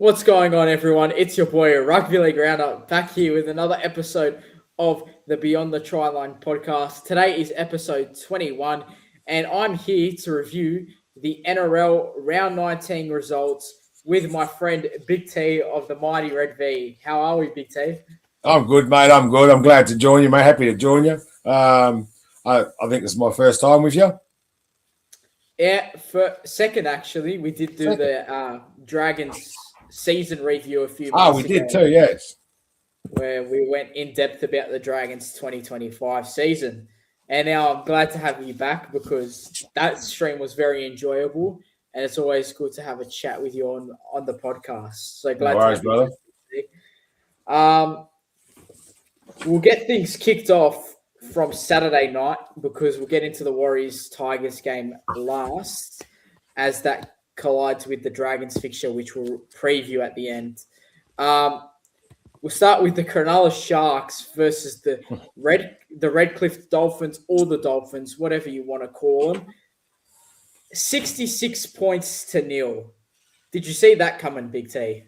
What's going on, everyone? It's your boy, Rugby League Roundup, back here with another episode of the Beyond the Tryline podcast. Today is episode 21, and I'm here to review the NRL Round 19 results with my friend Big T of the Mighty Red V. How are we, Big T? I'm good, mate. I'm good. I'm glad to join you, mate. Happy to join you. I think it's my first time with you. Yeah, for second, actually. We did do the Dragons season review a few months ago. We did too, yes. Where we went in depth about the Dragons 2025 season. And now I'm glad to have you back because that stream was very enjoyable. And it's always good to have a chat with you on the podcast. So glad to have you back. We'll get things kicked off from Saturday night because we'll get into the Warriors-Tigers game last as that collides with the Dragons fixture, which we'll preview at the end. We'll start with the Cronulla Sharks versus the Redcliffe Dolphins or the Dolphins, whatever you want to call them. 66 points to nil. Did you see that coming, Big T?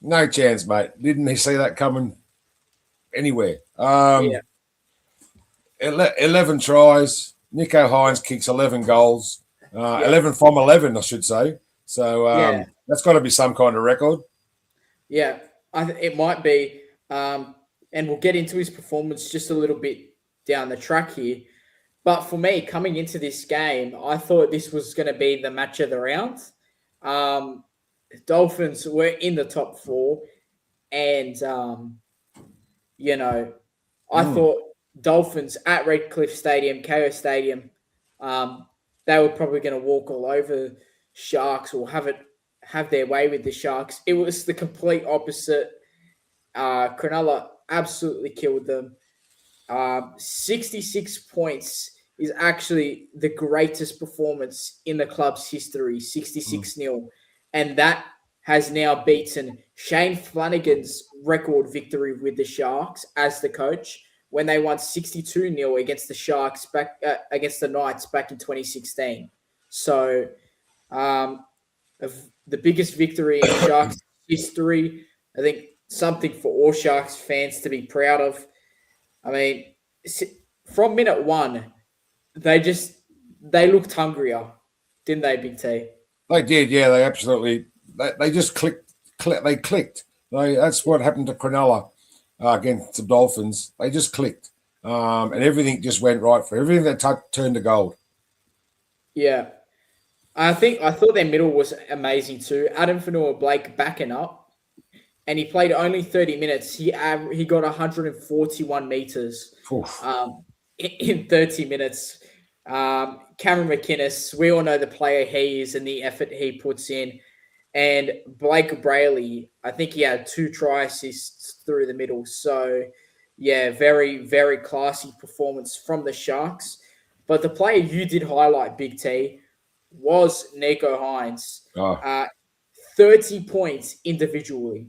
No chance, mate. Didn't see that coming anywhere. 11 tries. Nicho Hines kicks 11 goals. 11 from 11, I should say. So that's got to be some kind of record. Yeah, it might be. And we'll get into his performance just a little bit down the track here. But for me, coming into this game, I thought this was going to be the match of the round. Dolphins were in the top four. And, I thought Dolphins at Redcliffe Stadium, KO Stadium, they were probably going to walk all over Sharks or have their way with the Sharks. It was the complete opposite. Cronulla absolutely killed them. 66 points is actually the greatest performance in the club's history, 66-0. And that has now beaten Shane Flanagan's record victory with the Sharks as the coach when they won 62-0 against the Sharks against the Knights back in 2016. So the biggest victory in Sharks history, I think something for all Sharks fans to be proud of. I mean, from minute one, they looked hungrier, didn't they, Big T? They did, yeah. They absolutely they just clicked. They clicked. That's what happened to Cronulla against the Dolphins. They just clicked, and everything just went right for everything they turned to gold. Yeah, I thought their middle was amazing too. Adam Fanua-Blake backing up, and he played only 30 minutes. He got 141 meters in 30 minutes. Cameron McInnes, we all know the player he is and the effort he puts in. And Blake Brayley, I think he had 2 try assists through the middle. So, yeah, very, very classy performance from the Sharks. But the player you did highlight, Big T, was Nicho Hines. 30 points individually.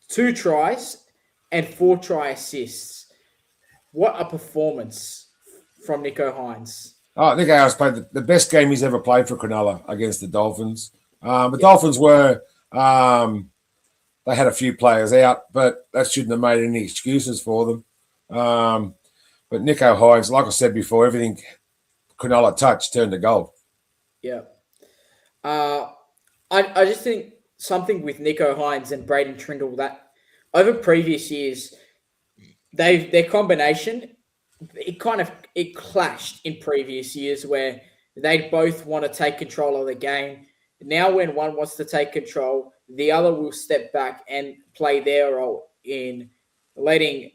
2 tries and 4 try assists. What a performance from Nicho Hines. Nicho Hines played the best game he's ever played for Cronulla against the Dolphins. The Dolphins were, they had a few players out, but that shouldn't have made any excuses for them. But Nicho Hines, like I said before, everything Cronulla touched turned to gold. Yeah. I just think something with Nicho Hines and Braden Trindle that over previous years, their combination, it clashed in previous years where they both want to take control of the game. Now when one wants to take control, the other will step back and play their role in letting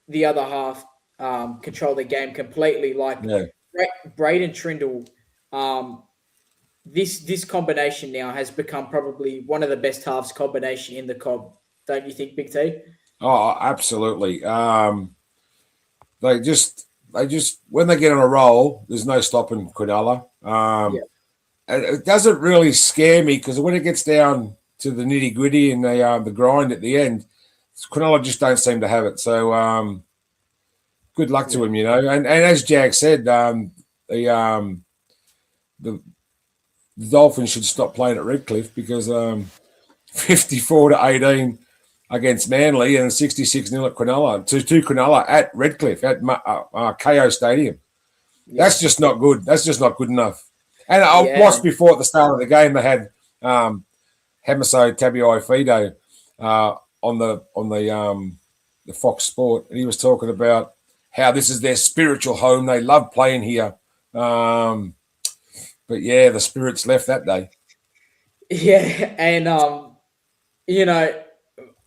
the other half control the game completely. Like Braden Trindle, this combination now has become probably one of the best halves combination in the comp. Don't you think, Big T? Oh, absolutely. They just when they get on a roll, there's no stopping Cronulla. And it doesn't really scare me because when it gets down to the nitty gritty and the grind at the end, Cronulla just don't seem to have it. So good luck to him, And as Jack said, the Dolphins should stop playing at Redcliffe because 54-18 against Manly and 66-0 at Cronulla, to Cronulla at Redcliffe, at KO Stadium. Yeah. That's just not good. That's just not good enough. And I Yeah. watched before at the start of the game, they had Hemiso Tabiai Fido on the Fox Sport, and he was talking about how this is their spiritual home. They love playing here. But yeah, the spirits left that day. Yeah. And, you know,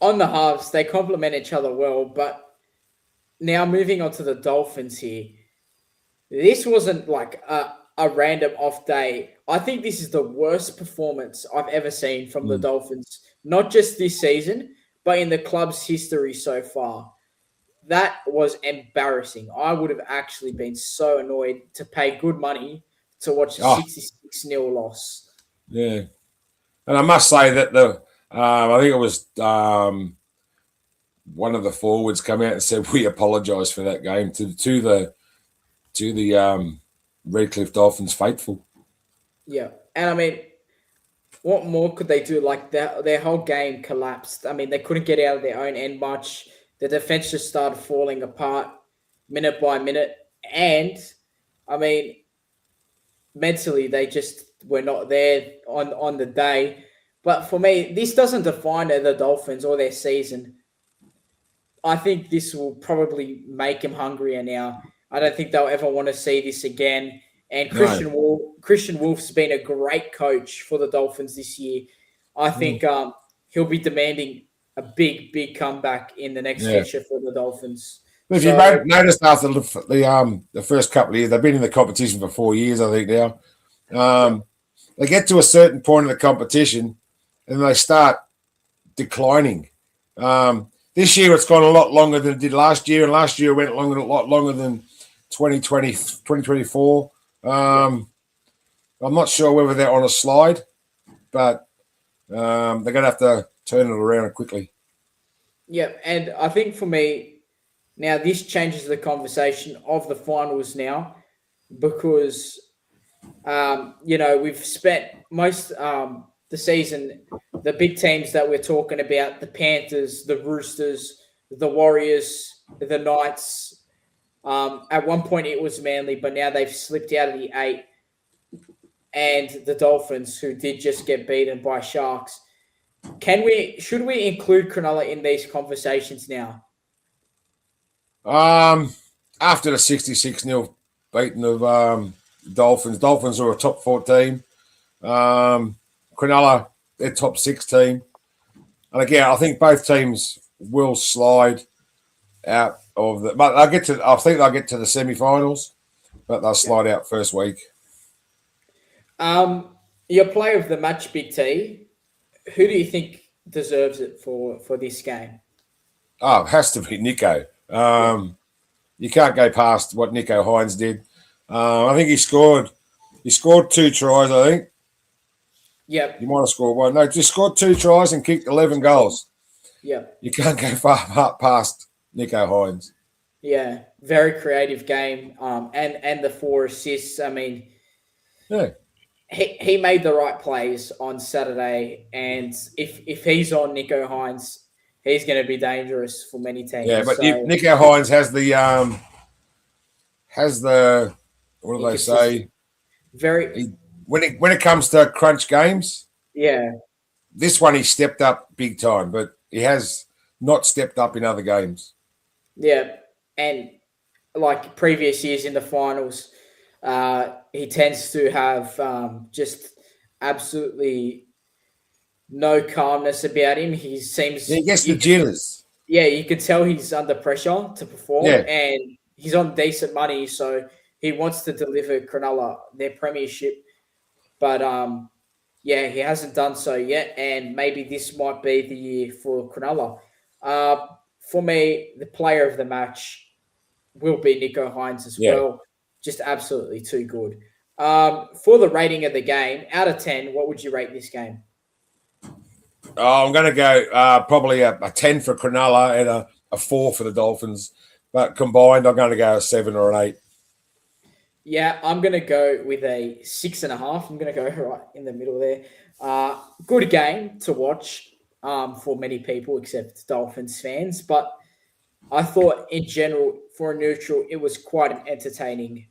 on the halves, they complement each other well. But now moving on to the Dolphins here, this wasn't like a random off day. I think this is the worst performance I've ever seen from the Dolphins, not just this season, but in the club's history so far. That was embarrassing. I would have actually been so annoyed to pay good money to watch a Oh, 66-0 loss. yeah. And I must say that I think it was one of the forwards come out and said we apologise for that game to the Redcliffe Dolphins faithful. Yeah. And I mean, what more could they do? Like their whole game collapsed. I mean, they couldn't get out of their own end much. The defense just started falling apart minute by minute. And I mean, mentally, they just were not there on the day. But for me, this doesn't define the Dolphins or their season. I think this will probably make them hungrier now. I don't think they'll ever want to see this again. And Christian Wolf's been a great coach for the Dolphins this year. I think he'll be demanding a big comeback in the next future for the Dolphins. If you noticed after the first couple of years, they've been in the competition for 4 years, I think now. They get to a certain point in the competition and they start declining. This year it's gone a lot longer than it did last year, and last year went a lot longer than 2024. I'm not sure whether they're on a slide, but they're going to have to turn it around quickly. Yeah, and I think for me, now this changes the conversation of the finals now because, we've spent most the season, the big teams that we're talking about, the Panthers, the Roosters, the Warriors, the Knights. At one point it was Manly, but now they've slipped out of the 8. And the Dolphins, who did just get beaten by Sharks. Should we include Cronulla in these conversations now? After the 66-0 beating of Dolphins are a top 4 team. Cronulla, they're top 6 team. And again, I think both teams will slide out of the. But I think they'll get to the semi-finals, but they'll slide out first week. Your player of the match, Big T. Who do you think deserves it for this game? Oh, it has to be Nico. You can't go past what Nico Hines did. I think he scored 2 tries, I think. Yep. He might have scored 1. No, just scored 2 tries and kicked 11 goals. Yep. You can't go far past Nico Hines. Yeah, very creative game. And the 4 assists. I mean, yeah. He made the right plays on Saturday, and if he's on Nico Hines, he's going to be dangerous for many teams. Yeah, but Nico Hines has the what do they say? When it comes to crunch games, yeah, this one he stepped up big time, but he has not stepped up in other games. Yeah, and like previous years in the finals. He tends to have just absolutely no calmness about him. He gets the jitters. Yeah, you could tell he's under pressure to perform, and he's on decent money, so he wants to deliver Cronulla their premiership. But he hasn't done so yet, and maybe this might be the year for Cronulla. For me, the player of the match will be Nico Hines as well. Just absolutely too good. For the rating of the game, out of 10, what would you rate this game? Oh, I'm going to go probably a 10 for Cronulla and a 4 for the Dolphins. But combined, I'm going to go a 7 or an 8. Yeah, I'm going to go with a 6.5. I'm going to go right in the middle there. Good game to watch. for many people except Dolphins fans. But I thought in general, for a neutral, it was quite an entertaining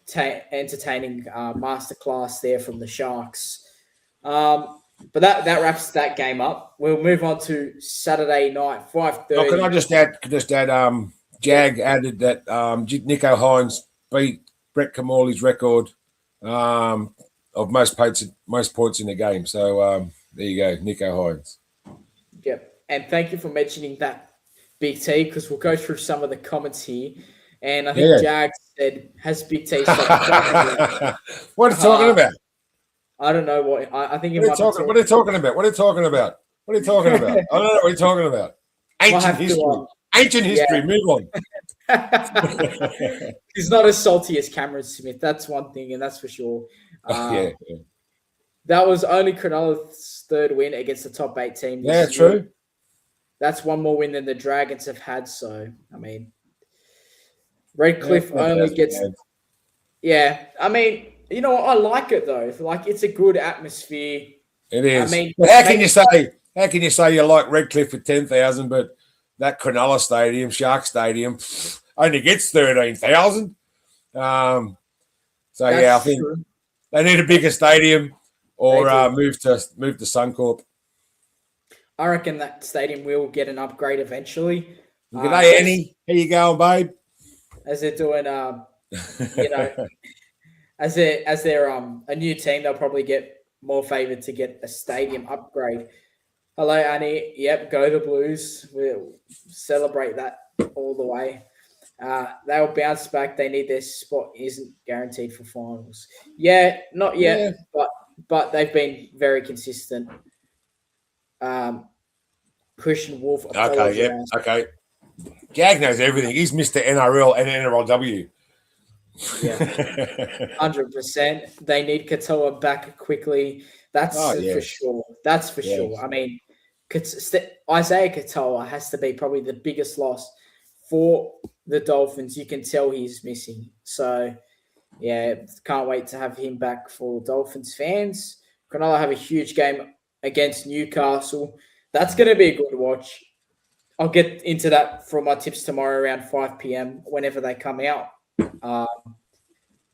masterclass there from the Sharks. But that wraps that game up. We'll move on to Saturday night, 5:30. Oh, can I just add? Jag added that Nico Hines beat Brett Kamali's record of most points in the game. So there you go, Nico Hines. Yep, and thank you for mentioning that, Big T, because we'll go through some of the comments here. And I think Jag said, "Has Big T stopped playing?" What are you talking about? I don't know what. I think what are you talking about? What are you talking about? What are you talking about? I don't know what you're talking about. Ancient history. Ancient history. Yeah. Move on. He's not as salty as Cameron Smith. That's one thing, and that's for sure. Yeah. That was only Cronulla's third win against the top 8 team. Yeah, true. That's one more win than the Dragons have had. So, I mean, Redcliffe only gets. Yeah, I mean, you know, I like it though. Like, it's a good atmosphere. It is. I mean, how can you say you like Redcliffe with 10,000, but that Cronulla Stadium, Shark Stadium, only gets 13,000? So yeah, I think they need a bigger stadium or move to Suncorp. I reckon that stadium will get an upgrade eventually. Good day, Annie. How you going, babe? As they're doing, you know, as they're a new team, they'll probably get more favoured to get a stadium upgrade. Hello, Annie. Yep, go the Blues. We'll celebrate that all the way. They'll bounce back. They need their spot isn't guaranteed for finals. Yeah, not yet, but they've been very consistent. Christian Wolf. Okay, yeah, okay. Jag knows everything. He's Mr. NRL and NRLW. Yeah, 100%. They need Katoa back quickly. That's for sure. That's for sure. I mean, Isaiah Katoa has to be probably the biggest loss for the Dolphins. You can tell he's missing. So, yeah, can't wait to have him back for Dolphins fans. Cronulla have a huge game against Newcastle. That's going to be a good watch. I'll get into that for my tips tomorrow around 5 p.m. whenever they come out.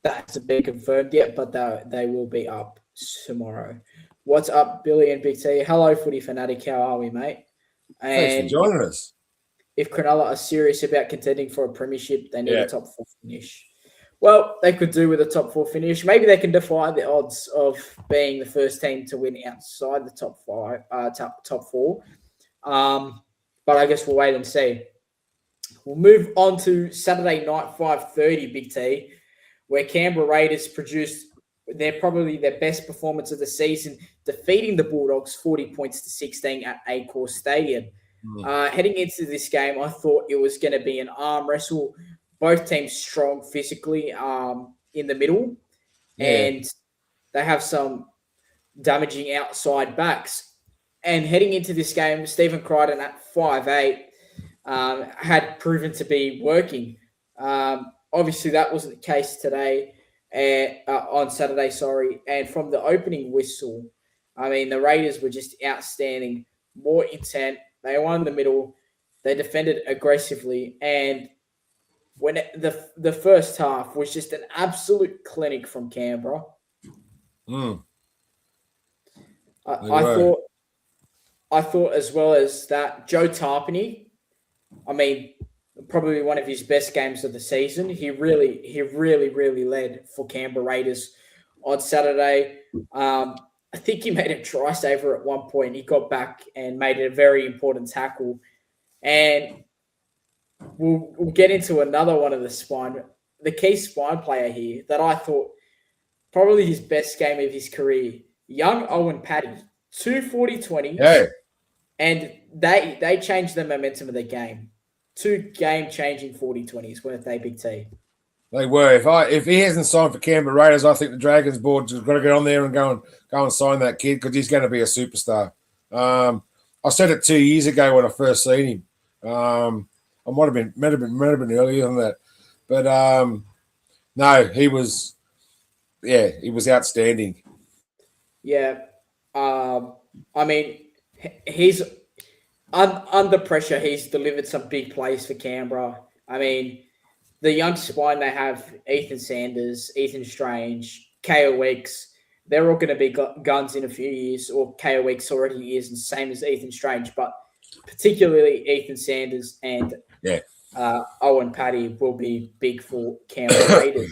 That's a bit confirmed yet, but they will be up tomorrow. What's up, Billy and Big T? Hello, footy fanatic. How are we, mate? Thanks for joining us. If Cronulla are serious about contending for a premiership, they need a top 4 finish. Well, they could do with a top 4 finish. Maybe they can defy the odds of being the first team to win outside the top 4. But I guess we'll wait and see. We'll move on to Saturday night, 5:30, Big T, where Canberra Raiders produced probably their best performance of the season, defeating the Bulldogs 40 points to 16 at Accor Stadium. Heading into this game, I thought it was going to be an arm wrestle. Both teams strong physically in the middle, and they have some damaging outside backs. And heading into this game, Stephen Crichton at 5'8", had proven to be working. Obviously, that wasn't the case today, on Saturday, sorry. And from the opening whistle, I mean, the Raiders were just outstanding, more intent. They won the middle. They defended aggressively. And when the first half was just an absolute clinic from Canberra. I thought as well as that, Joe Tarpany, I mean, probably one of his best games of the season. He really led for Canberra Raiders on Saturday. I think he made a try saver at one point. He got back and made a very important tackle. And we'll get into another one of the key spine player here that I thought probably his best game of his career. Young Owen Paddy, 2 40-20. Hey. And they changed the momentum of the game. 2 game-changing 40-20s, weren't they, Big T? They were. If he hasn't signed for Canberra Raiders, I think the Dragons board has got to get on there and go and sign that kid because he's going to be a superstar. I said it 2 years ago when I first seen him. I might have been earlier than that, but no, he was outstanding. Yeah, I mean, he's under pressure, he's delivered some big plays for Canberra. I mean, the young spine they have, Ethan Sanders, Ethan Strange, KO Weeks, they're all going to be guns in a few years, or KO Weeks already is, and same as Ethan Strange, but particularly Ethan Sanders and Yeah. Owen Paddy will be big for Canberra Raiders.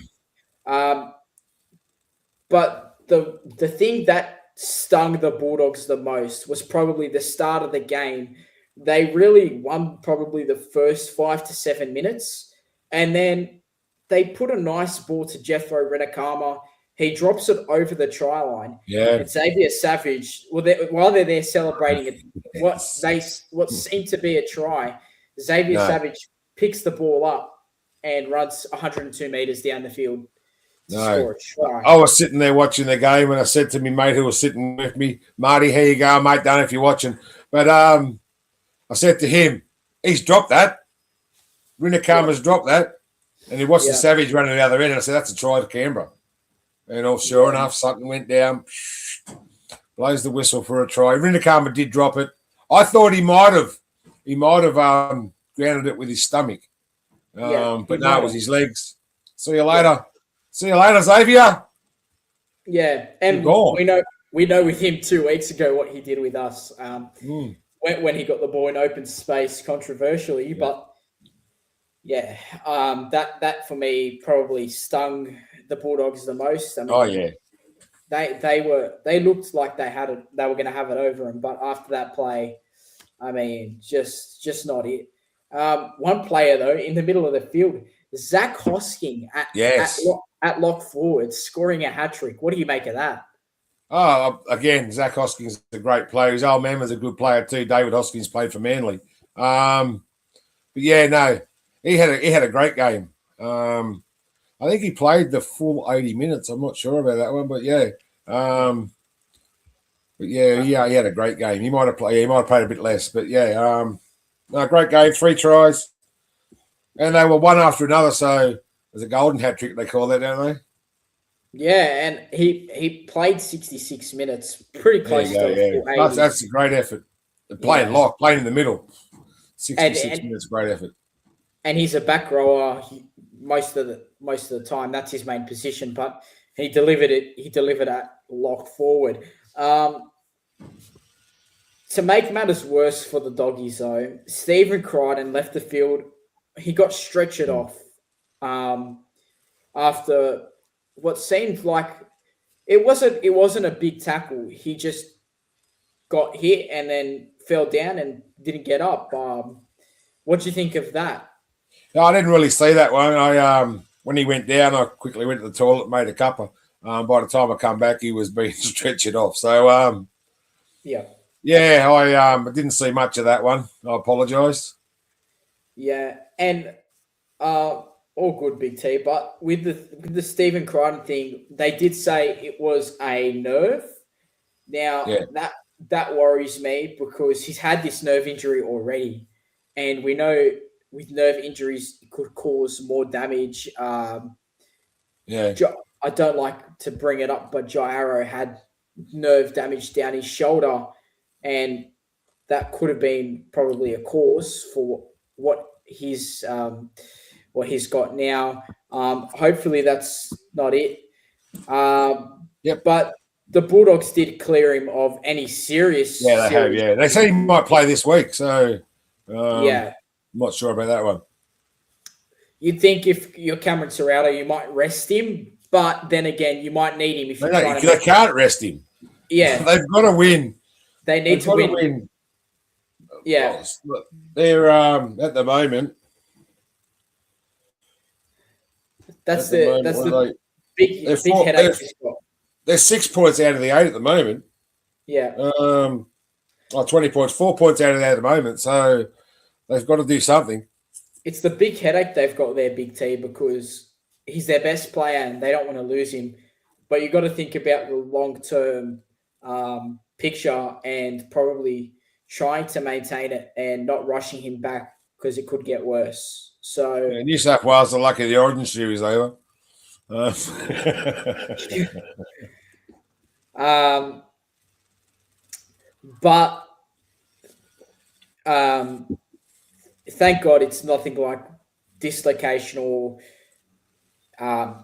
But the thing that stung the Bulldogs the most was probably the start of the game. They really won probably the first 5 to 7 minutes, and then they put a nice ball to Jethro Redekama. He drops it over the try line, Yeah. and Xavier Savage. Well, while they're there celebrating it, what seemed to be a try, Xavier Savage picks the ball up and runs 102 meters down the field. No, I was sitting there watching the game, and I said to my mate who was sitting with me, Marty, here you go, mate. Don't know if you're watching, but I said to him, he's dropped that. Rinakama's dropped that, and he watched the Savage running the other end, and I said that's a try to Canberra. And all sure enough, something went down. Blows the whistle for a try. Rinakama did drop it. I thought he might have grounded it with his stomach, but no, it was his legs. See you later. Yeah. See you later, Xavier. Yeah, and we know with him 2 weeks ago what he did with us when he got the ball in open space controversially. Yeah. But that for me probably stung the Bulldogs the most. I mean, they looked like they were going to have it over him, but after that play, I mean, just not it. One player though in the middle of the field, Zach Hosking at lock forward, scoring a hat trick. What do you make of that? Oh, again, Zach Hoskins is a great player. His old man was a good player too. David Hoskins played for Manly. But yeah, no, he had a great game. I think he played the full 80 minutes. I'm not sure about that one, but yeah. He had a great game. He might have played a bit less, but yeah. No, great game, 3 tries. And they were one after another, so there's a golden hat trick, they call that, don't they? Yeah, and he played 66 minutes, pretty close to the full 80. That's a great effort. Playing in the middle. 66 minutes, great effort. And he's a back rower most of the time. That's his main position, but he delivered at lock forward. To make matters worse for the Doggies, though, Stephen Crichton left the field. He got stretchered off after what seemed like it wasn't a big tackle. He just got hit and then fell down and didn't get up. What do you think of that? No, I didn't really see that one. When he went down, I quickly went to the toilet, made a cuppa. By the time I come back, he was being stretchered off. So I didn't see much of that one. I apologise. Yeah, and all good, Big T. But with the Stephen Crichton thing, they did say it was a nerve. Now that worries me because he's had this nerve injury already, and we know with nerve injuries it could cause more damage. I don't like to bring it up, but Jairo had nerve damage down his shoulder, and that could have been probably a cause for what he's got now. Hopefully that's not it. But the Bulldogs did clear him of any serious. Yeah, they have. Yeah, they say he might play this week. So I'm not sure about that one. You'd think if you're Cameron Serrato, you might rest him, but then again, you might need him if you're trying to. They can't rest him. Yeah, they've got to win. They need to win. Yeah, they're at the moment. That's the big headache. They're 6 points out of the 8 at the moment. Yeah. 20 points, 4 points out of that at the moment. So they've got to do something. It's the big headache they've got there, Big T, because he's their best player and they don't want to lose him. But you've got to think about the long-term picture and probably trying to maintain it and not rushing him back because it could get worse. So New South Wales are lucky the Origin series over. But Thank God it's nothing like dislocation or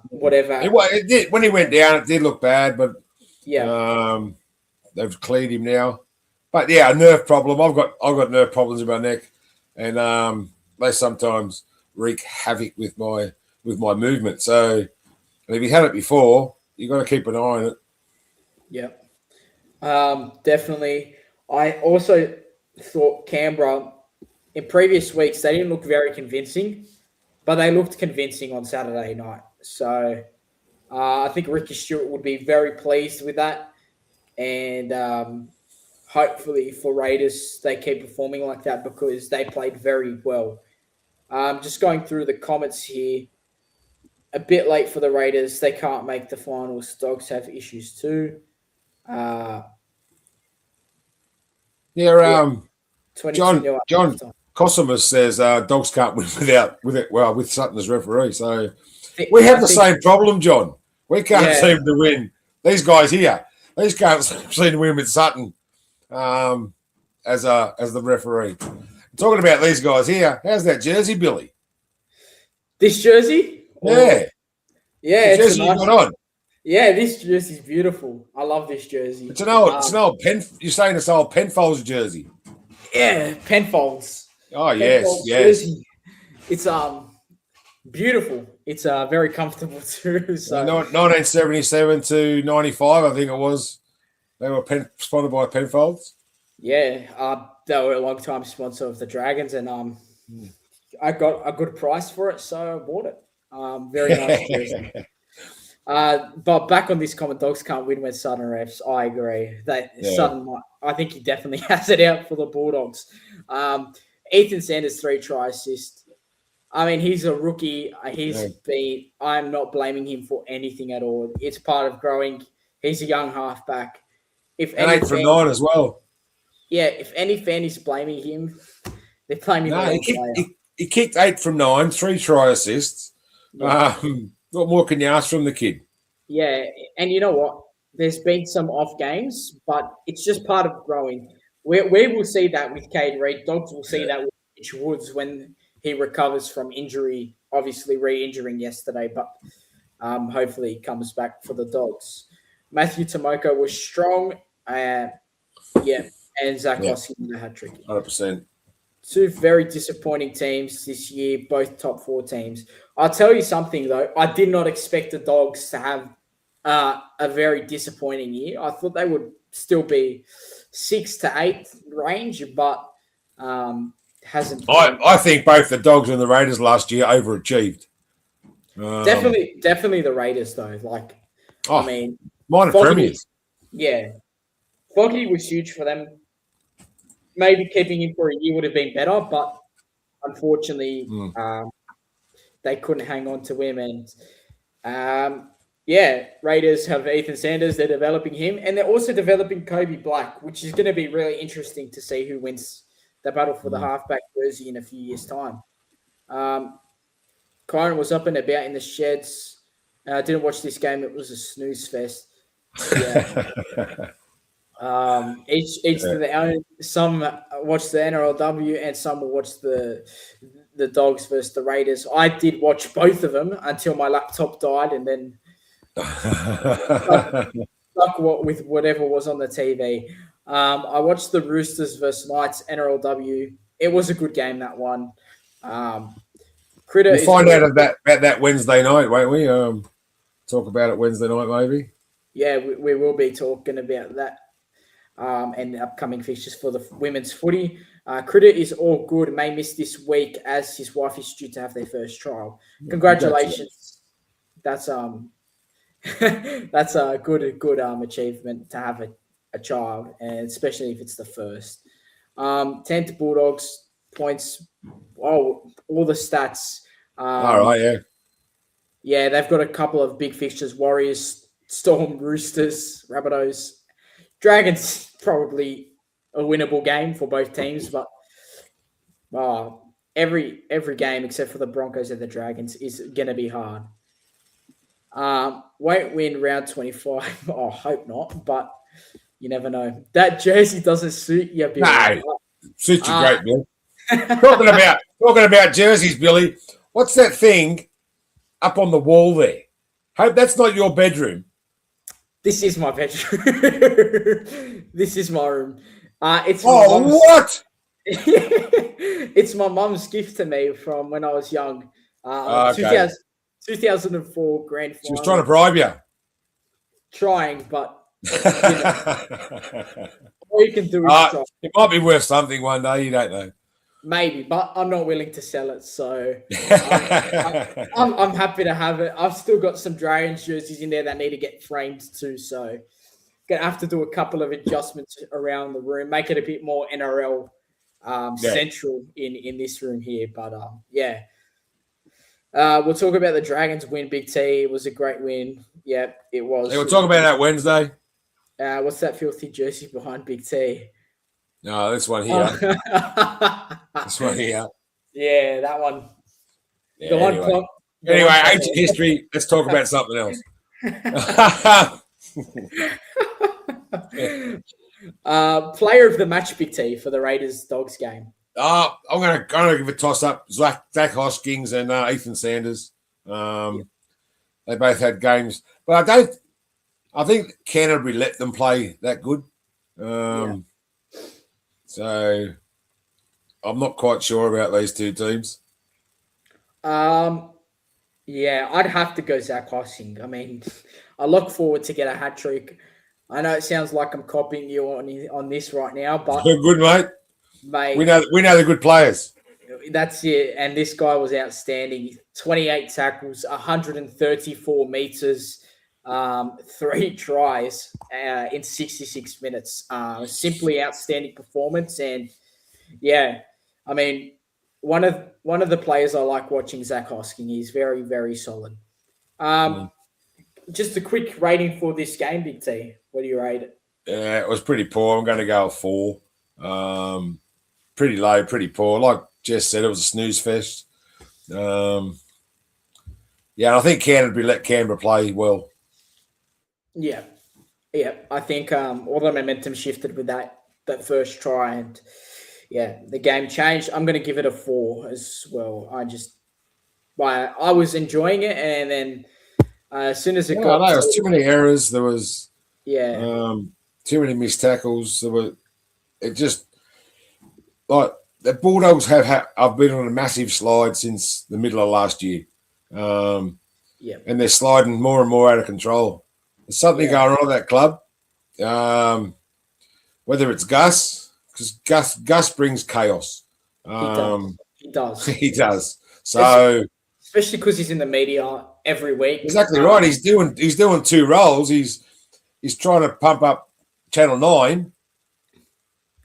whatever. It did, when he went down, it did look bad, but Yeah, they've cleared him now. But yeah, a nerve problem. I've got nerve problems in my neck, and they sometimes wreak havoc with my movement. So, and if you had it before, you got to keep an eye on it. yeah. Definitely. I also thought Canberra in previous weeks they didn't look very convincing, but they looked convincing on Saturday night. So I think Ricky Stewart would be very pleased with that, and hopefully for Raiders they keep performing like that because they played very well. Just going through the comments here, a bit late for the Raiders. They can't make the finals. Dogs have issues too. Uh, yeah, Yeah, 22 John nil at John halftime. Cosimus says dogs can't win with Sutton as referee. So we I have the think, same problem, John. We can't yeah, seem to win. These guys here, these can't seem to win with Sutton as the referee. Talking about these guys here, how's that jersey, Billy? this jersey, Yeah, yeah, the it's a jersey you nice. got on. Yeah, this jersey's beautiful. I love this jersey. It's an old Pen. You're saying it's old Penfolds jersey? Yeah, Penfolds, Oh yes, Penfolds yes. jersey. It's beautiful. It's very comfortable too. In So 1977 to 95, I think it was. They were sponsored by Penfolds. yeah, they were a long time sponsor of the Dragons, and I got a good price for it, so I bought it. Very nice jersey. But back on this comment, dogs can't win when Sutton refs. I agree. Yeah. I think he definitely has it out for the Bulldogs. Ethan Sanders 3-try assist. I mean, he's a rookie. I'm not blaming him for anything at all. It's part of growing. He's a young halfback. If And any 8 from fan, 9 as well. yeah, if any fan is blaming him, they're blaming the No, wrong player. he kicked 8 from 9, 3 try assists. Yeah. What more can you ask from the kid? Yeah, and you know what? There's been some off games, but it's just part of growing. We will see that with Cade Reid. Dogs will see that with Mitch Woods when he recovers from injury. Obviously, re-injuring yesterday, but hopefully he comes back for the Dogs. Matthew Tomoko was strong. Yeah, and Zach Oskey with a hat trick. 100%. Two very disappointing teams this year, both top 4 teams. I'll tell you something, though. I did not expect the Dogs to have a very disappointing year. I thought they would still be 6 to 8 range, but hasn't been. I think both the Dogs and the Raiders last year overachieved. Definitely the Raiders, though. I mean, minor premiers. Yeah. Foggy was huge for them. Maybe keeping him for a year would have been better, but unfortunately, they couldn't hang on to him. And Raiders have Ethan Sanders. They're developing him, and they're also developing Kobe Black, which is going to be really interesting to see who wins the battle for the halfback jersey in a few years' time. Kyron was up and about in the sheds. I didn't watch this game. It was a snooze fest. Yeah. Each to their own. Some watch the NRLW and some will watch the Dogs versus the Raiders. I did watch both of them until my laptop died, and then stuck with whatever was on the TV. I watched the Roosters versus Knights NRLW. It was a good game, that one. Critter. We'll find out about that Wednesday night, won't we? Talk about it Wednesday night, maybe. Yeah, we will be talking about that. And the upcoming fixtures for the women's footy. Critter is all good. May miss this week as his wife is due to have their first trial. Congratulations. That's that's a good achievement to have a child, and especially if it's the first. 10 to Bulldogs points. Oh, all the stats. All right, yeah. Yeah, they've got a couple of big fixtures: Warriors, Storm, Roosters, Rabbitohs. Dragons probably a winnable game for both teams, but every game except for the Broncos and the Dragons is going to be hard. Won't win round 25. Hope not, but you never know. That jersey doesn't suit you, Billy. No, Suits you great, Bill. talking about jerseys, Billy. What's that thing up on the wall there? Hope that's not your bedroom. This is my bedroom. This is my room. It's my what? It's my mum's gift to me from when I was young. Okay. 2004 grand final. She was trying to bribe you. Trying, but all you can do is try. It might be worth something one day. You don't know. Maybe, but I'm not willing to sell it, so I'm happy to have it. I've still got some Dragons jerseys in there that need to get framed too, so gonna have to do a couple of adjustments around the room, make it a bit more NRL central in this room here. But we'll talk about the Dragons win, Big T. It was a great win. Yeah, it was. We'll talk about that Wednesday. What's that filthy jersey behind Big T? No, this one here. This one here. Yeah, that one. Yeah, anyway, ancient history. Let's talk about something else. Player of the match, Big T, for the Raiders Dogs game. I'm gonna give a toss up. Zach Hoskins and Ethan Sanders. They both had games, but I think Canterbury let them play that good. So I'm not quite sure about these two teams. Yeah, I'd have to go Zach Hoskins. I mean, I look forward to get a hat trick. I know it sounds like I'm copying you on this right now, but good, mate. We know the good players. That's it. And this guy was outstanding. 28 tackles, 134 meters, 3 tries in 66 minutes. Simply outstanding performance. And yeah, I mean, one of the players I like watching, Zach Hoskins. He's very, very solid. Just a quick rating for this game, Big T. What do you rate it? Yeah, it was pretty poor. I'm going to go a 4. Pretty low, pretty poor. Like Jess said, it was a snooze fest. I think Canterbury let Canberra play well. Yeah. I think all the momentum shifted with that first try, and the game changed. I'm going to give it a 4 as well. I was enjoying it, and then as soon as it got, there was too many errors. There was too many missed tackles. It just like the Bulldogs I've been on a massive slide since the middle of last year. And they're sliding more and more out of control. There's something going on at that club. Whether it's Gus, because Gus brings chaos. He does. He does. So especially because he's in the media every week. Exactly right. He's doing 2 roles. He's trying to pump up Channel 9.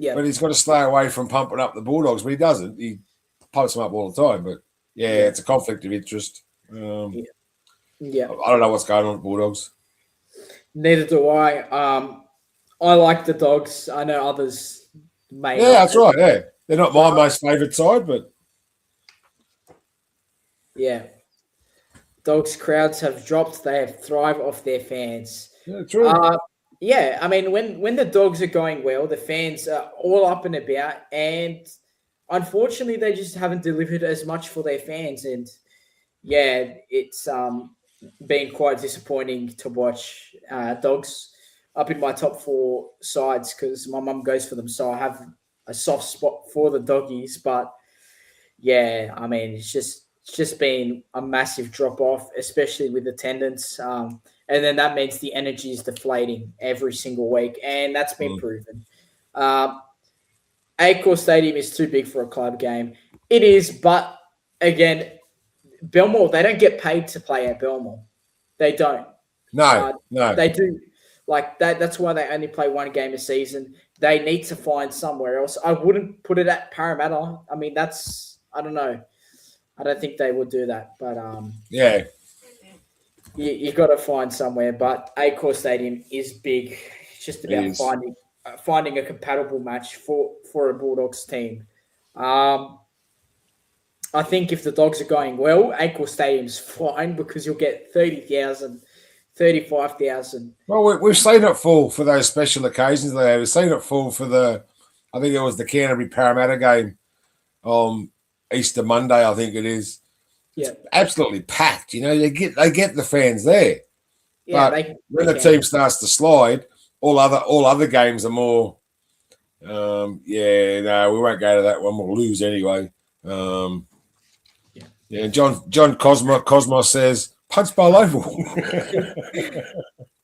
Yeah. But he's got to stay away from pumping up the Bulldogs, but he doesn't. He pumps them up all the time. But it's a conflict of interest. I don't know what's going on at Bulldogs. Neither do I. I like the Dogs. I know others may. Yeah, that's right. Yeah, they're not my most favourite side, but Dogs crowds have dropped. They have thrived off their fans. Yeah, true. I mean, when the Dogs are going well, the fans are all up and about, and unfortunately, they just haven't delivered as much for their fans. And it's been quite disappointing to watch. Dogs up in my top 4 sides because my mum goes for them, so I have a soft spot for the Doggies. But I mean, it's just been a massive drop off, especially with attendance. And then that means the energy is deflating every single week, and that's been proven. Accor Stadium is too big for a club game. It is, but again, Belmore, they don't get paid to play at Belmore. They don't. No. They do. Like that. That's why they only play 1 game a season. They need to find somewhere else. I wouldn't put it at Parramatta. I mean, I don't know. I don't think they would do that. But you got to find somewhere. But Accor Stadium is big. It's just about finding a compatible match for a Bulldogs team. I think if the Dogs are going well, Accor Stadium's fine because you'll get 30,000, 35,000. Well, we've seen it full for those special occasions. We've seen it full for the I think it was the Canterbury Parramatta game on Easter Monday, I think it is. It's Yeah, absolutely packed. They get the fans there. yeah, But when the team starts to slide, all other games are more. No, we won't go to that one. We'll lose anyway. John Cosmos says Punch Bowl Oval.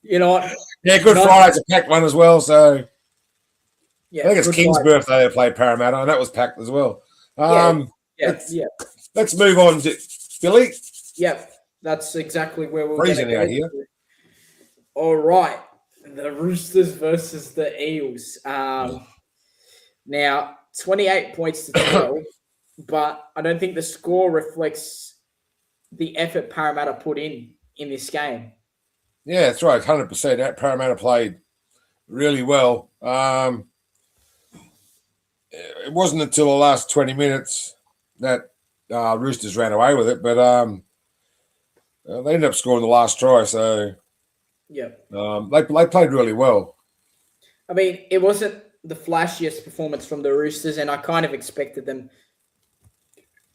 You know what? Yeah, Good Friday's a packed one as well. So Yeah, I think it's King's birthday they played Parramatta, and that was packed as well. Let's move on to Billy. Yep, that's exactly where we're Freezing going out to here. go. All right, the Roosters versus the Eels. Now 28 points to 12, but I don't think the score reflects the effort Parramatta put in this game. Yeah, that's right, 100%. That Parramatta played really well. It wasn't until the last 20 minutes that Roosters ran away with it, but they ended up scoring the last try. So yeah, they played really well. I mean, it wasn't the flashiest performance from the Roosters, and I kind of expected them.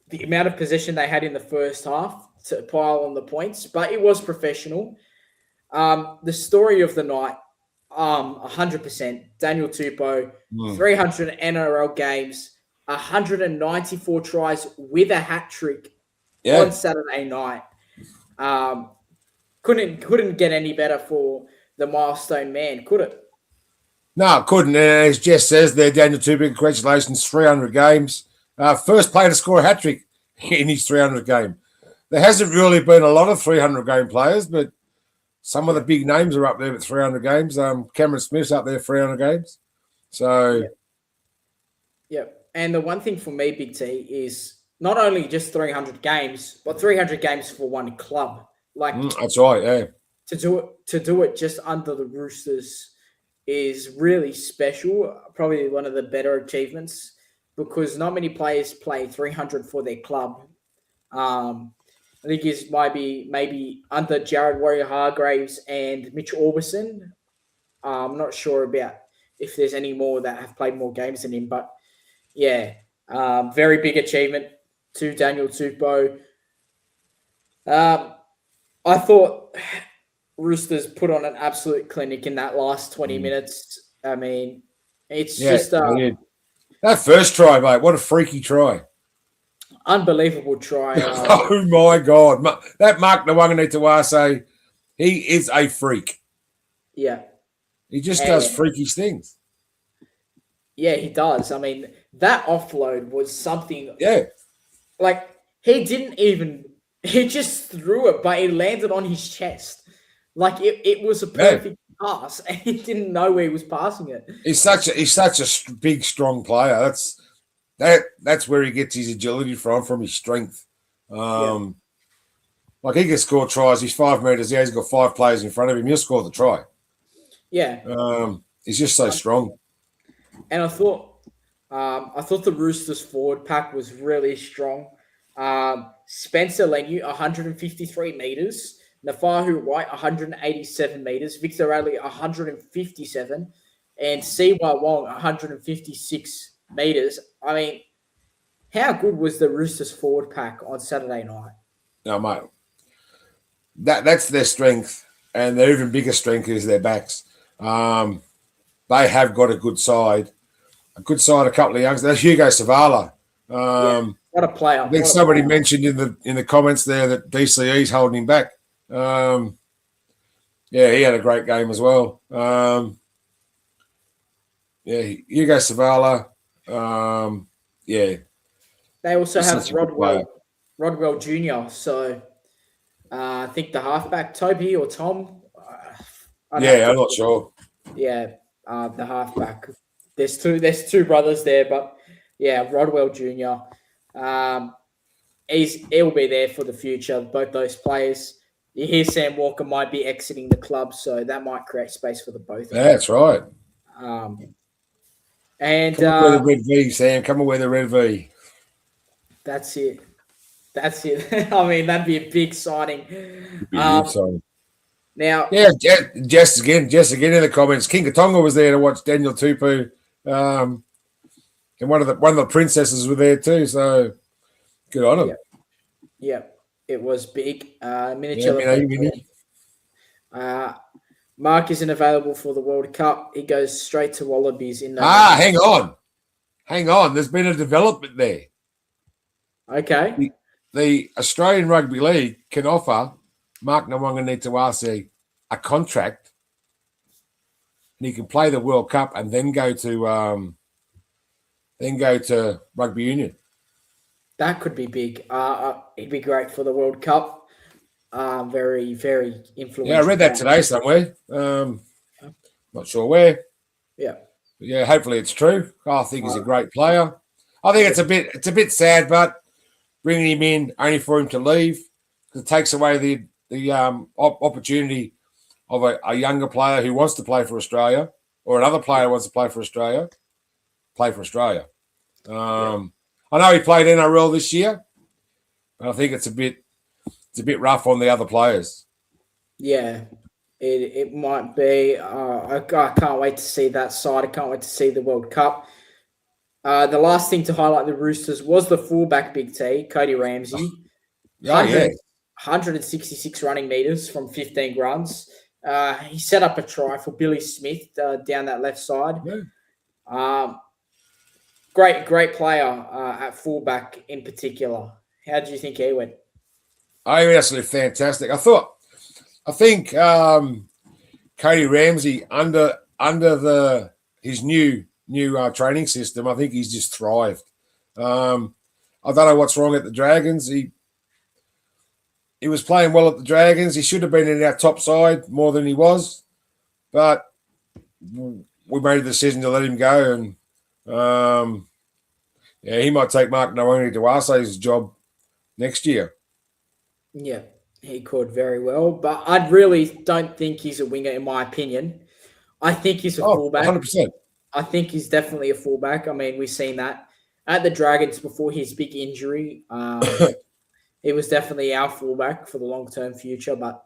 The amount of possession they had in the first half to pile on the points, but it was professional. The story of the night, 100%. Daniel Tupou, 300 NRL games, 194 tries with a hat trick on Saturday night. Couldn't get any better for the milestone man, could it? No, it couldn't. As Jess says there, Daniel Tupou, congratulations, 300 games. First player to score a hat trick in his 300 game. There hasn't really been a lot of 300 game players, but some of the big names are up there with 300 games. Cameron Smith's up there, 300 games. So, yeah. And the one thing for me, Big T, is not only just 300 games, but 300 games for one club. That's right. Yeah. To do it just under the Roosters is really special. Probably one of the better achievements because not many players play 300 for their club. I think it's maybe under Jared Warrior-Hargraves and Mitch Orbison. I'm not sure about if there's any more that have played more games than him, but yeah, very big achievement to Daniel Tupou. I thought Roosters put on an absolute clinic in that last 20 minutes. I mean, it's just that first try, mate. What a freaky try! Unbelievable try. Oh my God. That Mark Nawanganitawase, he is a freak. Yeah. He just does freakish things. Yeah, he does. I mean, that offload was something. Yeah. Like, he just threw it, but it landed on his chest. Like, it was a perfect pass, and he didn't know where he was passing it. He's such a big, strong player. That's where he gets his agility from his strength. Like he can score tries. He's 5 meters. He's got 5 players in front of him. He'll score the try. Yeah. He's just so strong. And I thought the Roosters forward pack was really strong. Spencer Leniu, 153 meters. Nafahu White, 187 meters. Victor Radley, 157. And Siwa Wong, 156 meters. I mean, how good was the Roosters forward pack on Saturday night? No, mate. That's their strength, and their even bigger strength is their backs. They have got a good side. A couple of youngsters. That's Hugo Savala. What a player. I think somebody mentioned in the comments there that DCE's holding him back. He had a great game as well. Hugo Savala. They also have Rodwell Jr. So I think the halfback, Toby or Tom. I'm not sure. Yeah, the halfback. There's two brothers there, but yeah, Rodwell Jr. He'll be there for the future. Both those players. You hear Sam Walker might be exiting the club, so that might create space for the both of them. That's right. And come on with the red V, Sam. Come on with the red V. That's it. I mean, that'd be a big signing. Now, Jess again in the comments. King Katonga was there to watch Daniel Tupou. And one of the princesses were there too. So good on him. Yeah, it was big. Yeah, Minichella Mini. Mark isn't available for the World Cup. He goes straight to Wallabies in Ah, November. hang on. There's been a development there. Okay. The Australian Rugby League can offer Mark Nawaqanitawase a contract, and he can play the World Cup and then go to rugby union. That could be big. He'd be great for the World Cup. Very, very influential. Yeah, I read that today somewhere. Not sure where. Yeah. But yeah, hopefully it's true. I think he's a great player. I think it's a bit sad, but bringing him in only for him to leave, because it takes away the opportunity of a younger player who wants to play for Australia, or another player who wants to play for Australia. I know he played NRL this year, but I think it's a bit rough on the other players. Yeah, it might be. I can't wait to see that side. I can't wait to see the World Cup. The last thing to highlight the Roosters was the fullback Big T, Cody Ramsey. 166 running meters from 15 runs. He set up a try for Billy Smith down that left side. Yeah. Great player at fullback in particular. How do you think he went? I mean, absolutely fantastic. I think Cody Ramsey under his new training system, I think he's just thrived. I don't know what's wrong at the Dragons. He was playing well at the Dragons. He should have been in our top side more than he was, but we made a decision to let him go, and he might take Mark Nawaqanitawase's job next year. Yeah, he could very well, but I really don't think he's a winger, in my opinion. I think he's a fullback. 100%. I think he's definitely a fullback. I mean, we've seen that at the Dragons before his big injury. He was definitely our fullback for the long-term future, but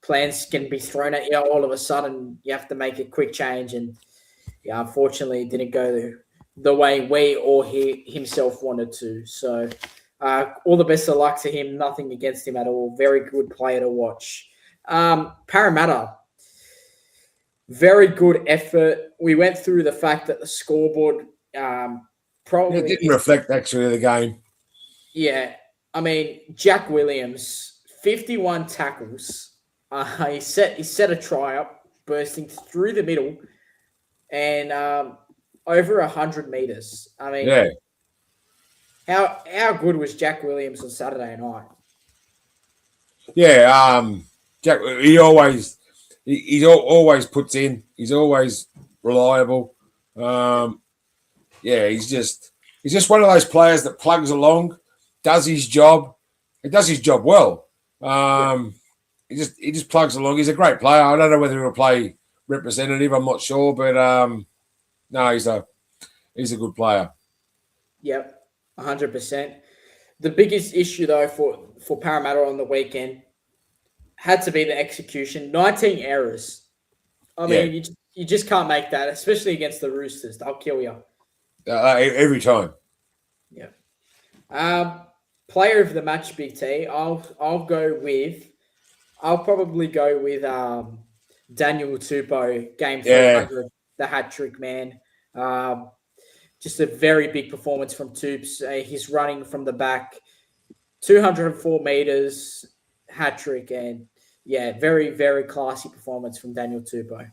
plans can be thrown at you all of a sudden. You have to make a quick change, and unfortunately, it didn't go the way we or he himself wanted to. So, all the best of luck to him. Nothing against him at all. Very good player to watch. Parramatta, very good effort. We went through the fact that the scoreboard probably didn't reflect actually the game. Yeah. I mean, Jack Williams, 51 tackles. He set a try up, bursting through the middle, and over 100 meters. I mean, how good was Jack Williams on Saturday night? Yeah, Jack. He always puts in. He's always reliable. He's just one of those players that plugs along. Does his job. He does his job well. He just plugs along. He's a great player. I don't know whether he'll play representative. I'm not sure, but no, he's a good player. Yep, 100%. The biggest issue though for Parramatta on the weekend had to be the execution. 19 errors. I mean, you just can't make that, especially against the Roosters. They'll kill you every time. Yeah. Player of the match, Big T. I'll probably go with Daniel Tupou, game 300, the hat trick man. Just a very big performance from Tupes. He's running from the back, 204 meters, hat trick, and very, very classy performance from Daniel Tupou.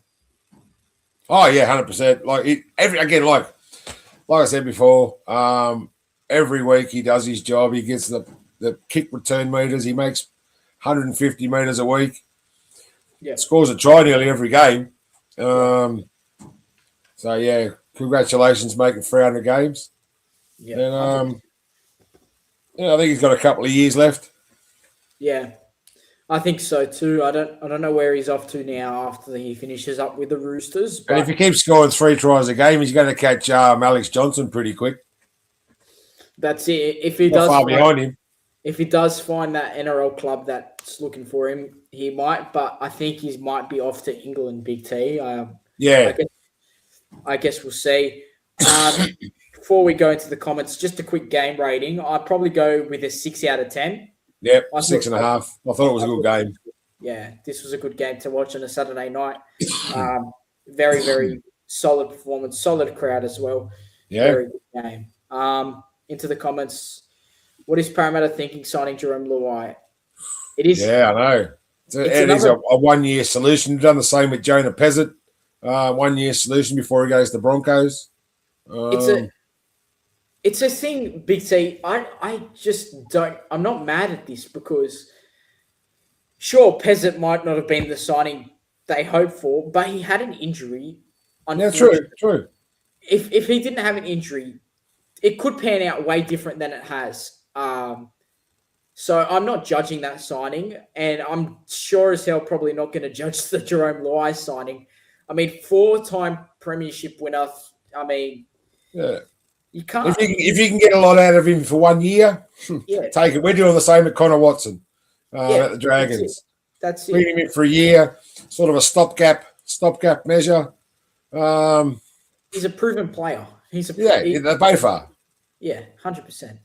Oh yeah, 100%. Like I said before, every week he does his job. He gets the kick return meters. He makes 150 meters a week. Yeah, scores a try nearly every game. Congratulations making 300 games. Yeah, and I think he's got a couple of years left. Yeah, I think so too. I don't know where he's off to now after he finishes up with the Roosters. And if he keeps scoring 3 tries a game, he's going to catch Alex Johnson pretty quick. That's it. If he does behind him, if he does find that NRL club that's looking for him, he might. But I think he might be off to England, Big T. I guess we'll see. Before we go into the comments, just a quick game rating. I'd probably go with a 6 out of 10. Yep, 6.5. I thought it was a good game. Yeah, this was a good game to watch on a Saturday night. Very, very solid performance, solid crowd as well. Yeah. Very good game. Into the comments. What is Parramatta thinking signing Jerome Luai? It is. Yeah, I know. It is a 1 year solution. We've done the same with Jonah Pezzett. 1 year solution before he goes to the Broncos. It's a thing, Big T. I just don't. I'm not mad at this because, sure, Pezzett might not have been the signing they hoped for, but he had an injury. Yeah, true. If he didn't have an injury, it could pan out way different than it has. So I'm not judging that signing, and I'm sure as hell probably not going to judge the Jerome Luai signing. I mean, 4-time premiership winner. I mean, yeah, you can't. If you can get a lot out of him for 1 year, yeah, take it. We're doing the same at Connor Watson at the Dragons. That's it. Bring him in for a year, sort of a stopgap measure. He's a proven player. They both are. Yeah, 100%.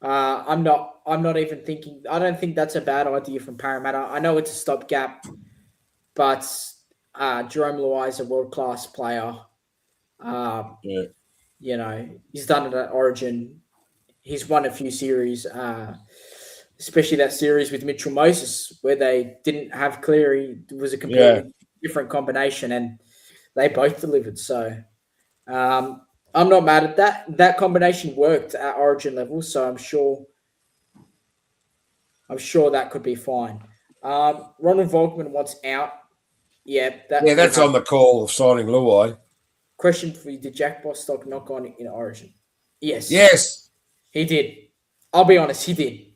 I'm not even thinking. I don't think that's a bad idea from Parramatta. I know it's a stopgap, but Jerome Luai is a world-class player. You know, he's done it at Origin. He's won a few series, especially that series with Mitchell Moses, where they didn't have Cleary. It was a completely different combination, and they both delivered. So I'm not mad at that. That combination worked at Origin level, so I'm sure that could be fine. Ronald Volkman wants out. Yeah, that's on the call of signing Luai. Question for you: did Jack Bostock knock on in Origin? Yes, he did. I'll be honest, he did.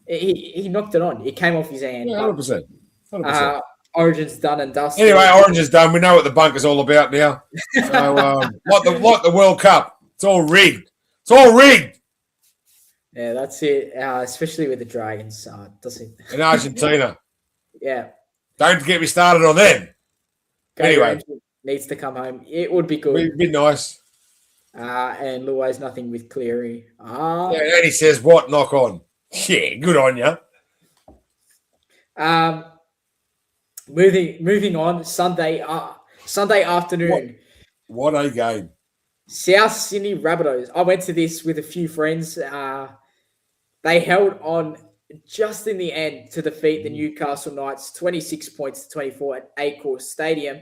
He knocked it on. It came off his hand. 100%. Origin's done and dusted. Anyway, Origin's done. We know what the bunker's all about now. So, like the World Cup, it's all rigged. It's all rigged. Yeah, that's it. Especially with the Dragons, in Argentina. Yeah. Don't get me started on them. Anyway, needs to come home. It would be good. It'd be nice. And Luai's nothing with Cleary. And he says, "What knock on?" Yeah, good on you. Moving on. Sunday afternoon. What a game! South Sydney Rabbitohs. I went to this with a few friends. They held on just in the end to defeat the Newcastle Knights, 26 points to 24 at Accor Stadium.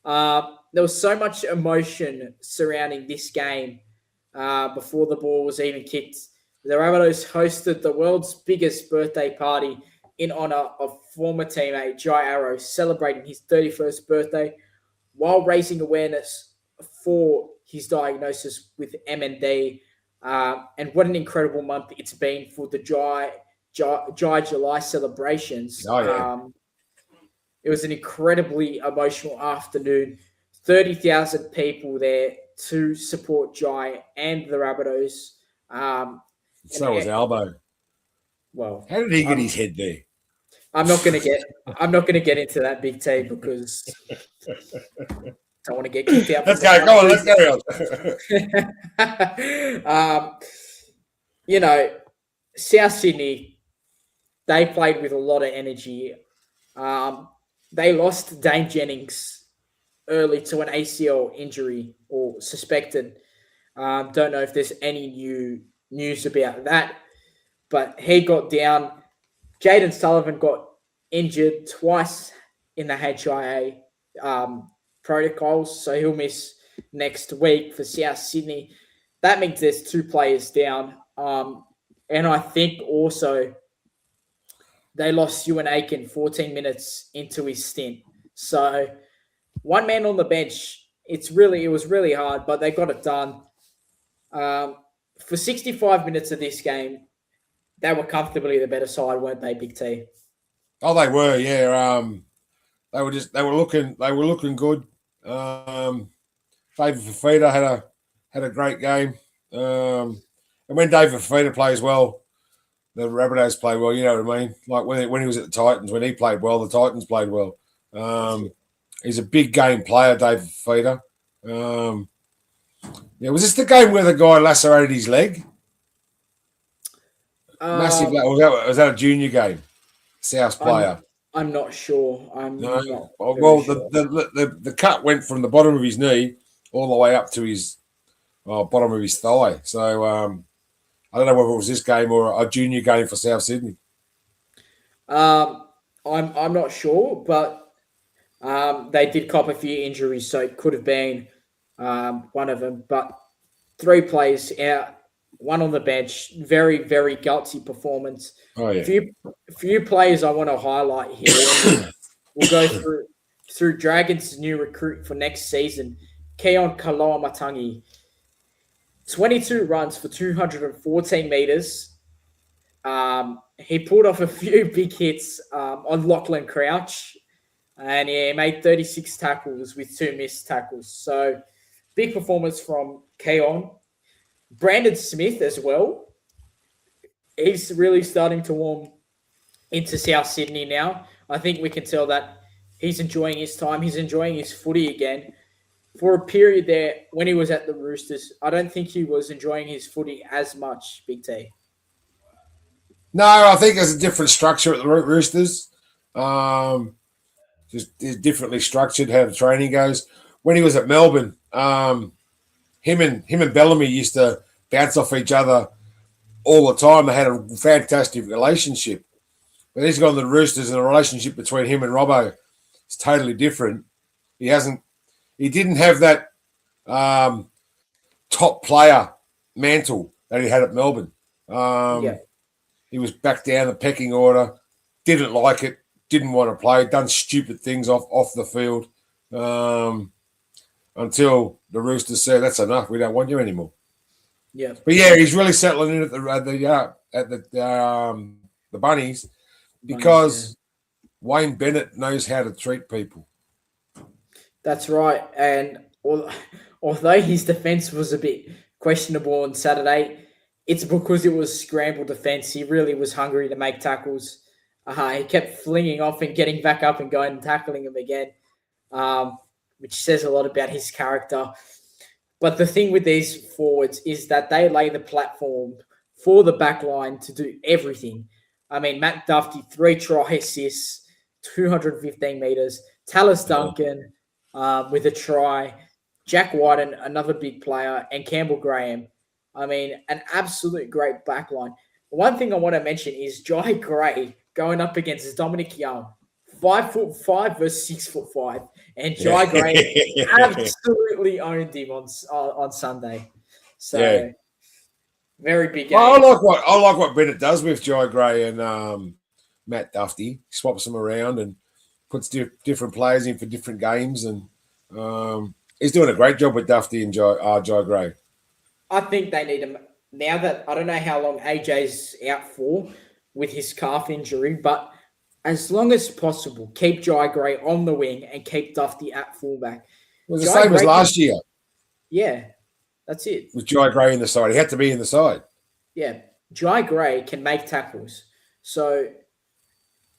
There was so much emotion surrounding this game before the ball was even kicked. The Rabbitohs hosted the world's biggest birthday party in honor of former teammate Jai Arrow celebrating his 31st birthday while raising awareness for his diagnosis with MND. And what an incredible month it's been for the Jai July celebrations. Oh, yeah. It was an incredibly emotional afternoon. 30,000 people there to support Jai and the Rabbitohs. So was Albo. Well, how did he get his head there? I'm not going to get into that, Big T, because I don't want to get kicked out. Let's carry on. You know, South Sydney, they played with a lot of energy. They lost Dane Jennings early to an ACL injury or suspected. Don't know if there's any new news about that, but he got down. Jaden Sullivan got injured twice in the HIA protocols, so he'll miss next week for South Sydney. That means there's 2 players down. And I think also they lost Ewan Aiken 14 minutes into his stint. So 1 man on the bench, it was really hard, but they got it done. For 65 minutes of this game, they were comfortably the better side, weren't they, Big T? Oh, they were, yeah. They were looking good. David Fafita had a great game. And when David Fafita plays well, the Rabbitohs play well. You know what I mean? Like when he was at the Titans, when he played well, the Titans played well. He's a big game player, David Fafita. Yeah, was this the game where the guy lacerated his leg? Massive. Um, Was that a junior game? South I'm player. I'm not sure. No. I'm not Oh, very well, sure. the cut went from the bottom of his knee all the way up to his bottom of his thigh. So I don't know whether it was this game or a junior game for South Sydney. Um, I'm not sure, but they did cop a few injuries, so it could have been one of them. But three players out, one on the bench. Very, very gutsy performance. Oh yeah. Few players I want to highlight here, and we'll go through Dragons' new recruit for next season, Keon Kaloamatangi. 22 runs for 214 meters. He pulled off a few big hits on Lachlan Crouch, and he made 36 tackles with 2 missed tackles. So big performance from Keon. Brandon Smith as well. He's really starting to warm into South Sydney now. I think we can tell that he's enjoying his time. He's enjoying his footy again. For a period there when he was at the Roosters, I don't think he was enjoying his footy as much, Big T. No, I think there's a different structure at the Roosters. Just differently structured how the training goes. When he was at Melbourne, him and Bellamy used to bounce off each other all the time. They had a fantastic relationship. But he's gone to the Roosters, and the relationship between him and Robbo is totally different. He didn't have that top player mantle that he had at Melbourne. Yeah. He was back down the pecking order, didn't like it, didn't want to play, done stupid things off the field until the Roosters said, "That's enough. We don't want you anymore." Yeah. But yeah, he's really settling in at the Bunnies because Wayne Bennett knows how to treat people. That's right. And although his defense was a bit questionable on Saturday, it's because it was scramble defense. He really was hungry to make tackles. He kept flinging off and getting back up and going and tackling him again, which says a lot about his character. But the thing with these forwards is that they lay the platform for the back line to do everything. I mean, Matt Duffy, 3 try assists, 215 meters. Tallis Duncan with a try. Jack Whiten, another big player, and Campbell Graham. I mean, an absolute great backline. One thing I want to mention is Jai Gray going up against Dominic Young, 5'5" versus 6'5", and Jai Gray absolutely owned him on Sunday. So very big game. Well, I like what Bennett does with Jai Gray and Matt Duffy. He swaps them around and puts different players in for different games, and he's doing a great job with Duffy and Jai Gray. I think they need him now that I don't know how long AJ's out for with his calf injury, but as long as possible, keep Jai Gray on the wing and keep Duffy at fullback. It was the same as last year. Yeah, that's it. With Jai Gray in the side. He had to be in the side. Yeah, Jai Gray can make tackles. So,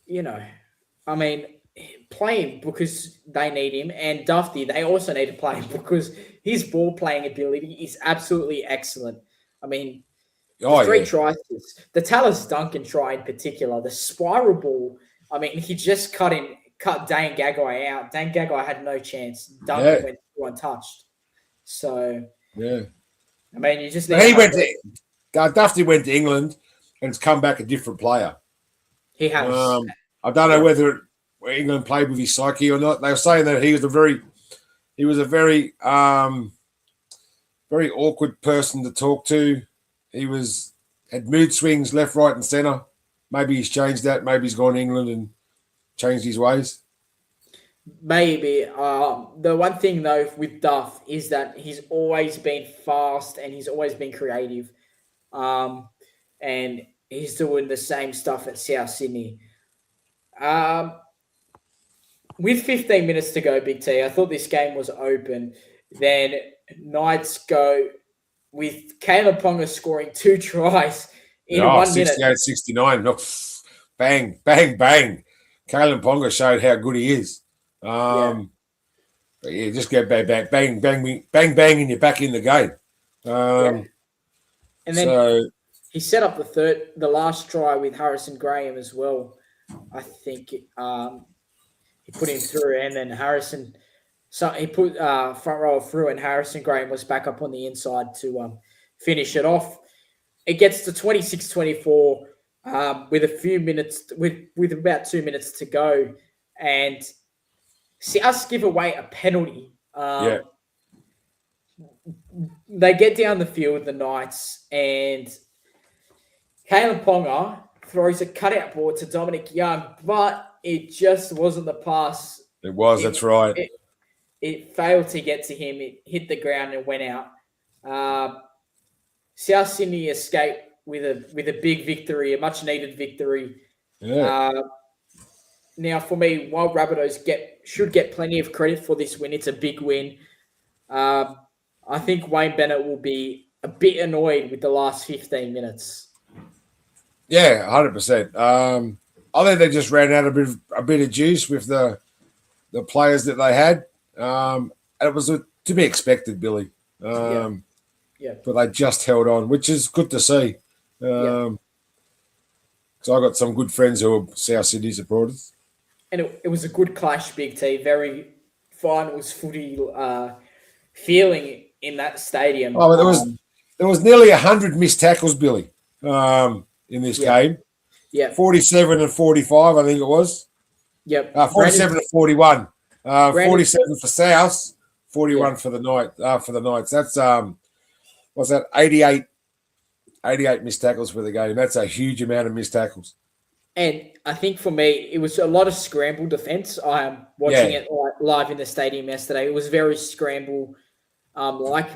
I mean, play him because they need him. And Duffy, they also need to play him because his ball playing ability is absolutely excellent. I mean, 3 tries. The Tallis Duncan try in particular, the spiral ball. I mean, he just cut Dane Gagai out. Dane Gagai had no chance. Duncan went through untouched. So, I mean, you just need Duffy went to England and has come back a different player. He has. I don't know whether England played with his psyche or not. They were saying that he was a very very awkward person to talk to. He had mood swings left, right, and centre. Maybe he's changed that. Maybe he's gone to England and changed his ways. Maybe. The one thing, though, with Duff is that he's always been fast and he's always been creative. And he's doing the same stuff at South Sydney. With 15 minutes to go, Big T, I thought this game was open. Then Knights go with Caleb Ponga scoring 2 tries in 1 minute. 68-69. No, bang, bang, bang. Caleb Ponga showed how good he is. But yeah, just go bang, bang, bang, bang, bang, bang, and you're back in the game. Yeah. And then So he set up the last try with Harrison Graham as well. I think he put him through, and then Harrison. So he put front row through, and Harrison Graham was back up on the inside to finish it off. It gets to 26-24 with a few minutes, with about 2 minutes to go, and see us give away a penalty. yeah, They get down the field, the Knights, and Kalen Ponga throws a cutout ball to Dominic Young, but it just wasn't the pass. it was. That's right. It failed to get to him. It hit the ground and went out. South Sydney escaped with a big victory, a much needed victory. Yeah. Now, for me, while Rabbitohs should get plenty of credit for this win, it's a big win. I think Wayne Bennett will be a bit annoyed with the last 15 minutes. Yeah, 100%. I think they just ran out a bit of juice with the players that they had. It was to be expected, Billy. But they just held on, which is good to see. So I got some good friends who are South Sydney supporters. And it was a good clash, Big T. Very finals footy feeling in that stadium. Oh, but there was nearly 100 missed tackles, Billy, in this game. Yeah, 47 and 45, I think it was. Yep. 47 and 41. 47 for South, 41 for the Knights. That's what's that? 88 missed tackles for the game. That's a huge amount of missed tackles. And I think for me, it was a lot of scramble defense. I am watching it live in the stadium yesterday. It was very scramble. Like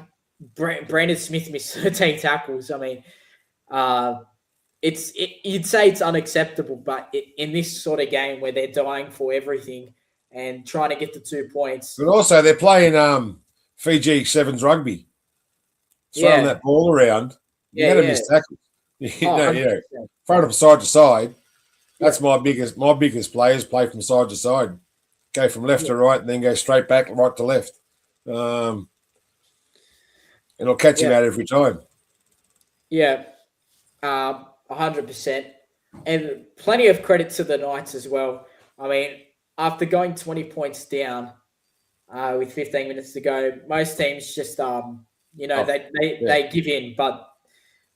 Brandon Smith missed 13 tackles. I mean, you'd say it's unacceptable, but in this sort of game where they're dying for everything and trying to get the 2 points. But also they're playing Fiji Sevens rugby. Throwing that ball around. You had to miss tackles. Throw them side to side. That's my biggest players play from side to side. Go from left to right and then go straight back, right to left. And I'll catch him out every time. Yeah. 100%. And plenty of credit to the Knights as well. I mean, after going 20 points down with 15 minutes to go, most teams just, they give in. But,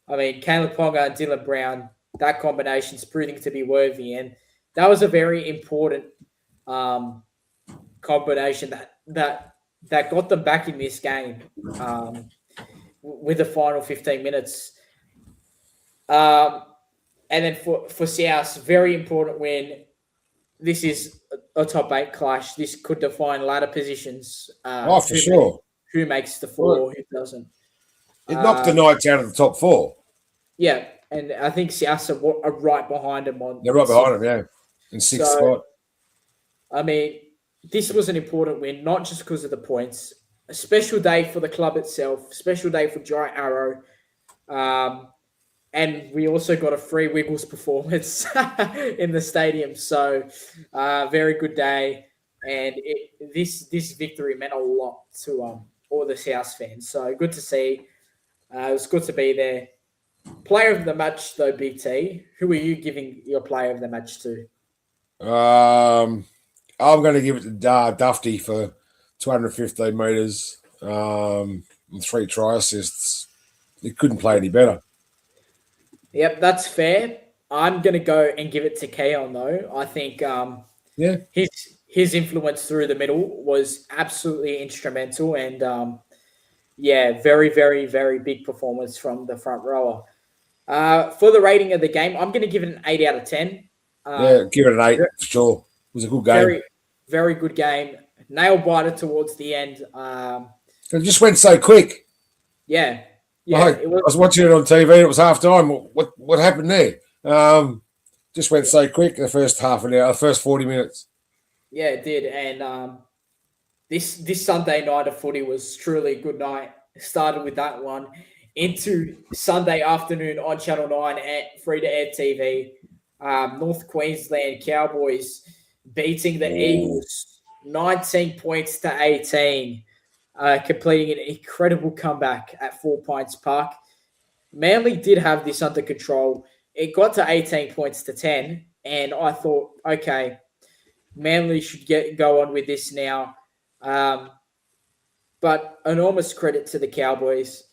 I mean, Caleb Ponga and Dylan Brown, that combination's proving to be worthy. And that was a very important combination that got them back in this game with the final 15 minutes. And then for South, very important win. This is a top 8 clash. This could define ladder positions. For sure. Who makes the 4, who doesn't. It knocked the Knights out of the top 4. Yeah, and I think South are right behind them. They're right behind them, in 6th spot. I mean, this was an important win, not just because of the points. A special day for the club itself, special day for Giant Arrow. And we also got a free Wiggles performance in the stadium. So, very good day. And this victory meant a lot to all the South fans. So, good to see. It was good to be there. Player of the match, though, Big T. Who are you giving your player of the match to? I'm going to give it to Dufty for 215 metres and 3 try assists. He couldn't play any better. Yep, that's fair. I'm going to go and give it to Keon, though. I think his influence through the middle was absolutely instrumental. And, very, very, very big performance from the front rower. For the rating of the game, I'm going to give it an 8 out of 10. Give it an 8 for sure. It was a good game. Very, very good game. Nail-biter towards the end. It just went so quick. Yeah. I was watching it on TV. It was half time. What happened there? Just went so quick the first half an hour, the first 40 minutes. Yeah, it did. And this Sunday night of footy was truly a good night. Started with that one into Sunday afternoon on Channel 9 at free-to-air TV. North Queensland Cowboys beating the Eagles 19 points to 18, completing an incredible comeback at 4 Pines Park. Manly did have this under control. It got to 18 points to 10, and I thought, okay, Manly should go on with this now. But enormous credit to the Cowboys.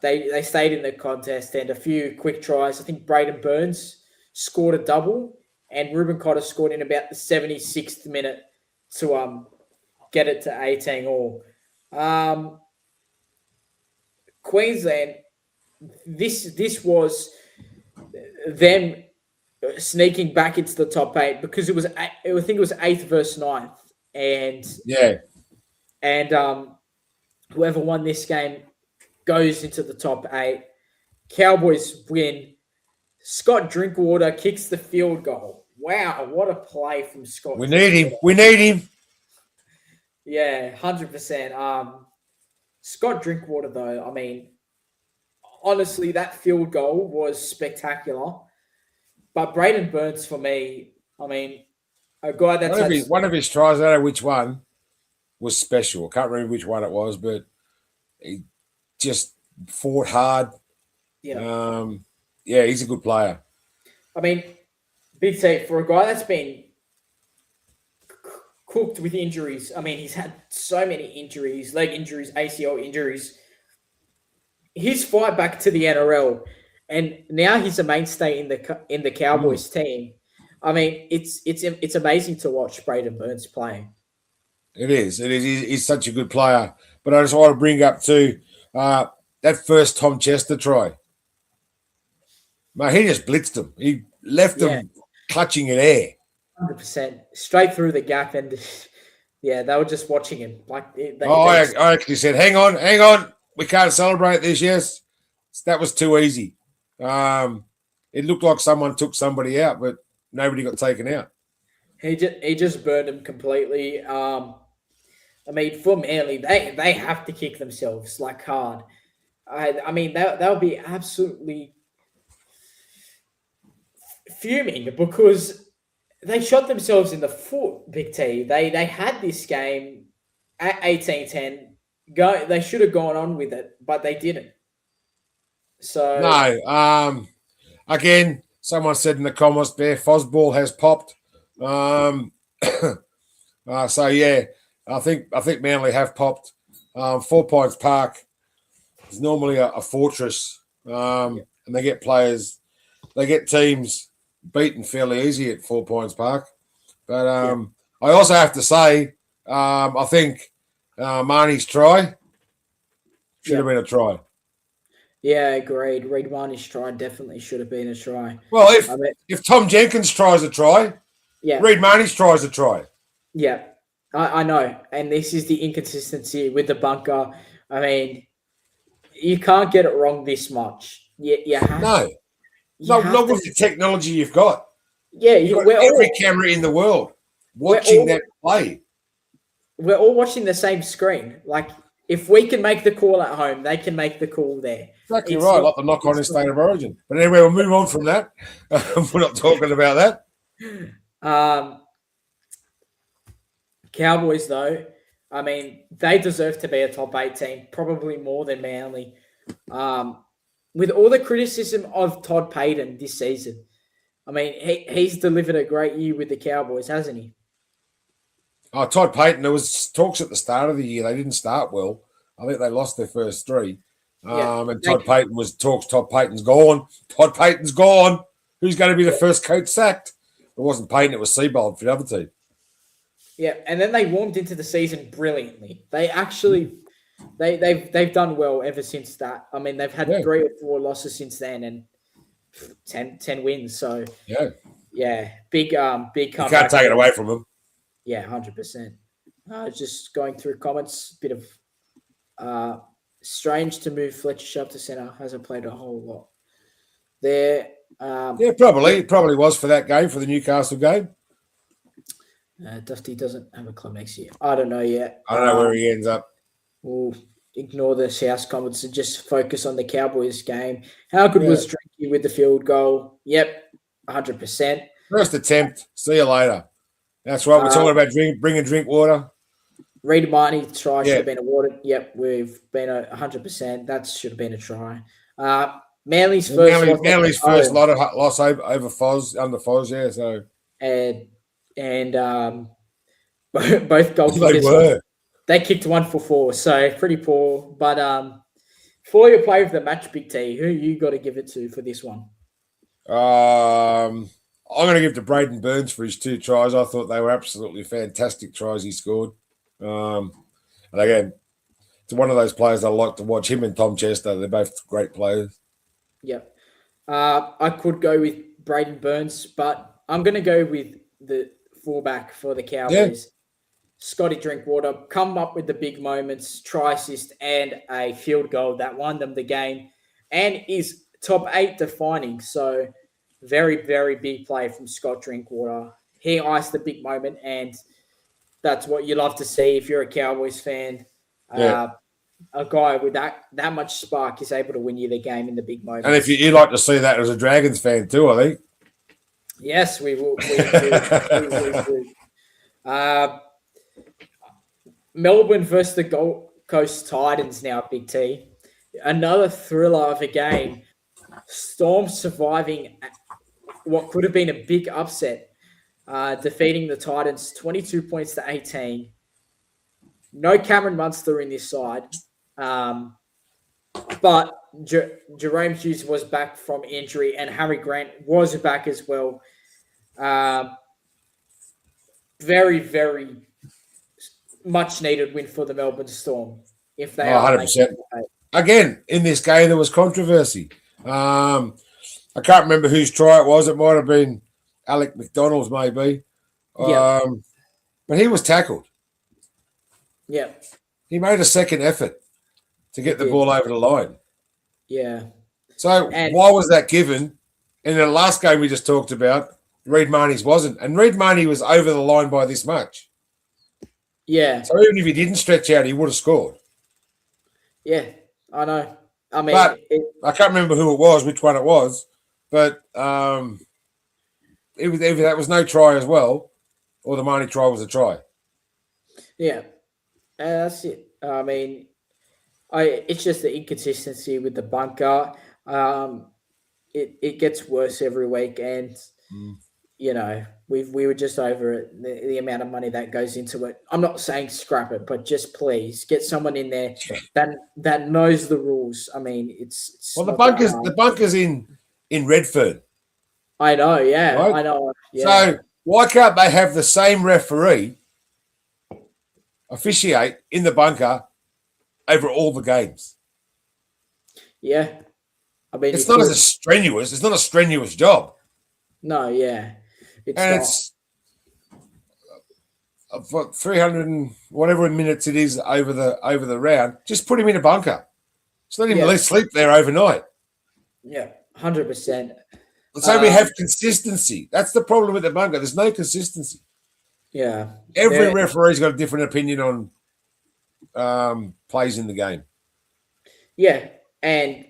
They stayed in the contest, and a few quick tries. I think Braden Burns scored a double, and Ruben Cotter scored in about the 76th minute to get it to 18 all. Queensland, this was them sneaking back into the top 8 because I think it was 8th versus 9th, and whoever won this game goes into the top 8. Cowboys win. Scott Drinkwater kicks the field goal. Wow, what a play from Scott. We need him. We need him. Yeah, 100%. Scott Drinkwater, though, I mean, honestly, that field goal was spectacular. But Braden Burns, for me, I mean, a guy that's one of his tries, I don't know which one, was special. I can't remember which one it was, but he just fought hard. Yeah. Yeah, he's a good player. I mean, Big T, for a guy that's been cooked with injuries, I mean, he's had so many injuries, leg injuries, ACL injuries. His fight back to the NRL, and now he's a mainstay in the Cowboys team. I mean, it's amazing to watch Braden Burns playing. It is. He's such a good player. But I just want to bring up too that first Tom Chester try. Man, he just blitzed him. He left him clutching in air. 100%. Straight through the gap. And, yeah, they were just watching him. I actually said, hang on. We can't celebrate this, yes. That was too easy. It looked like someone took somebody out, but nobody got taken out. He just burned him completely. I mean, for Manly, they have to kick themselves like hard. I mean, that would be absolutely fuming because they shot themselves in the foot, Big T. They had this game at 18-10. They should have gone on with it, but they didn't. So no. Again, someone said in the comments there, Fosball has popped. So yeah, I think Manly have popped. 4 Pines Park is normally a fortress, and they get teams beaten fairly easy at 4 Pines Park. But I also have to say, I think Marnie's try should have been a try. Yeah, agreed. Reid Marnie's try definitely should have been a try. Well, if Tom Jenkins tries a try, Reid Marnie's tries a try. Yeah, I know. And this is the inconsistency with the bunker. I mean, you can't get it wrong this much. You have not with the technology you've got. Yeah, you've got every camera in the world watching that play. We're all watching the same screen. Like, if we can make the call at home, they can make the call there. Exactly right, like the knock-on in State of Origin. But anyway, we'll move on from that. We're not talking about that. Cowboys, though, I mean, they deserve to be a top 8 team, probably more than Manly. With all the criticism of Todd Payten this season, I mean, he's delivered a great year with the Cowboys, hasn't he? Oh, Todd Payten, there was talks at the start of the year. They didn't start well. I think they lost their first 3. And Todd Payten was talks. Todd Payten's gone. Todd Payten's gone. Who's going to be the first coach sacked? It wasn't Payten, it was Seabold for the other team. Yeah, and then they warmed into the season brilliantly. They actually, they've done well ever since that. I mean, they've had 3 or 4 losses since then, and 10 wins. So big comeback. You can't take it away from them. Yeah, 100%. Just going through comments, bit of strange to move Fletcher Sharp to centre. Hasn't played a whole lot there. Probably. It probably was for that game, for the Newcastle game. Dusty doesn't have a club next year. I don't know yet. I don't know where he ends up. We'll ignore the South comments and just focus on the Cowboys game. How good was Drinky with the field goal? Yep, 100%. First attempt. See you later. That's right. We're talking about bringing drink water. Reed Marnie try should Yeah. have been awarded. Yep, we've been 100%. That should have been a try. Manly's first Manly's first loss over Foz, under Foz, yeah. So and both goal they kickers, were. they kicked 1 for 4, so pretty poor. But for your player of the match, Big T, who you got to give it to for this one? I'm going to give to Braden Burns for his 2 tries. I thought they were absolutely fantastic tries he scored. And again, it's one of those players I like to watch. Him and Tom Chester, they're both great players. Yep. I could go with Braden Burns, but I'm going to go with the fullback for the Cowboys. Yeah. Scotty Drinkwater, come up with the big moments, try assist, and a field goal that won them the game, and is top 8 defining. So very, very big play from Scott Drinkwater. He iced the big moment, and that's what you love to see if you're a Cowboys fan. Yeah. A guy with that much spark is able to win you the game in the big moments. And if you like to see that as a Dragons fan too, I think. Yes, we will. We do. Melbourne versus the Gold Coast Titans now, Big T. Another thriller of a game. Storm surviving what could have been a big upset, defeating the Titans 22 points to 18. No Cameron Munster in this side. But Jerome Hughes was back from injury, and Harry Grant was back as well. Very, very much needed win for the Melbourne Storm. If they 100%. Again, in this game, there was controversy. I can't remember whose try it was. It might have been Alec McDonald's, maybe. Yeah. But he was tackled. Yeah. He made a second effort to get the ball over the line. Yeah. So why was that given? In the last game we just talked about, Reed Marnie's wasn't. And Reed Marnie was over the line by this much. Yeah. So even if he didn't stretch out, he would have scored. Yeah, I know. I mean, but I can't remember who it was, which one it was, but that was no try as well, or the Marnie try was a try. Yeah, that's it. I mean, it's just the inconsistency with the bunker. It gets worse every week, and you know we were just over it. The amount of money that goes into it. I'm not saying scrap it, but just please get someone in there that knows the rules. I mean, it's well, the bunker's in Redfern. I know, yeah, right? I know. Yeah. So why can't they have the same referee officiate in the bunker over all the games? Yeah, I mean, it's not as strenuous. It's not a strenuous job. No, yeah, it's 300 and whatever minutes it is over the round. Just put him in a bunker. Just let him at least sleep there overnight. Yeah, 100%. So we have consistency. That's the problem with the bunker. There's no consistency. Yeah, every referee's got a different opinion on plays in the game. Yeah, and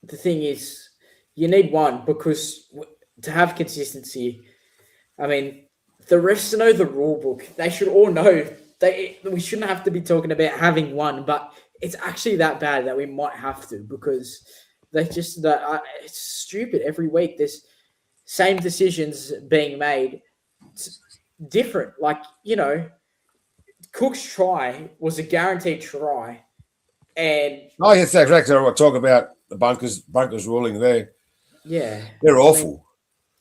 the thing is, you need one because to have consistency, I mean, the refs know the rule book. They should all know. We shouldn't have to be talking about having one, but it's actually that bad that we might have to because it's stupid every week. There's same decisions being made. It's different. Like, you know, Cook's try was a guaranteed try. And yes, exactly. I talk about the bunkers ruling there. Yeah, they're awful. I mean,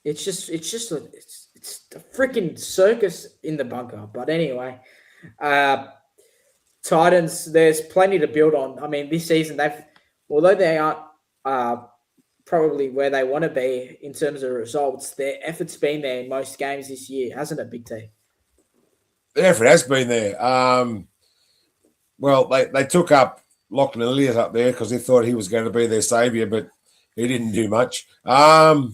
it's just a freaking circus in the bunker. But anyway, Titans, there's plenty to build on. I mean, this season although they aren't probably where they want to be in terms of results, their effort's been there in most games this year, hasn't it, Big T? The effort has been there. Well, they took up Lachlan Elliott up there because they thought he was going to be their saviour, but he didn't do much. The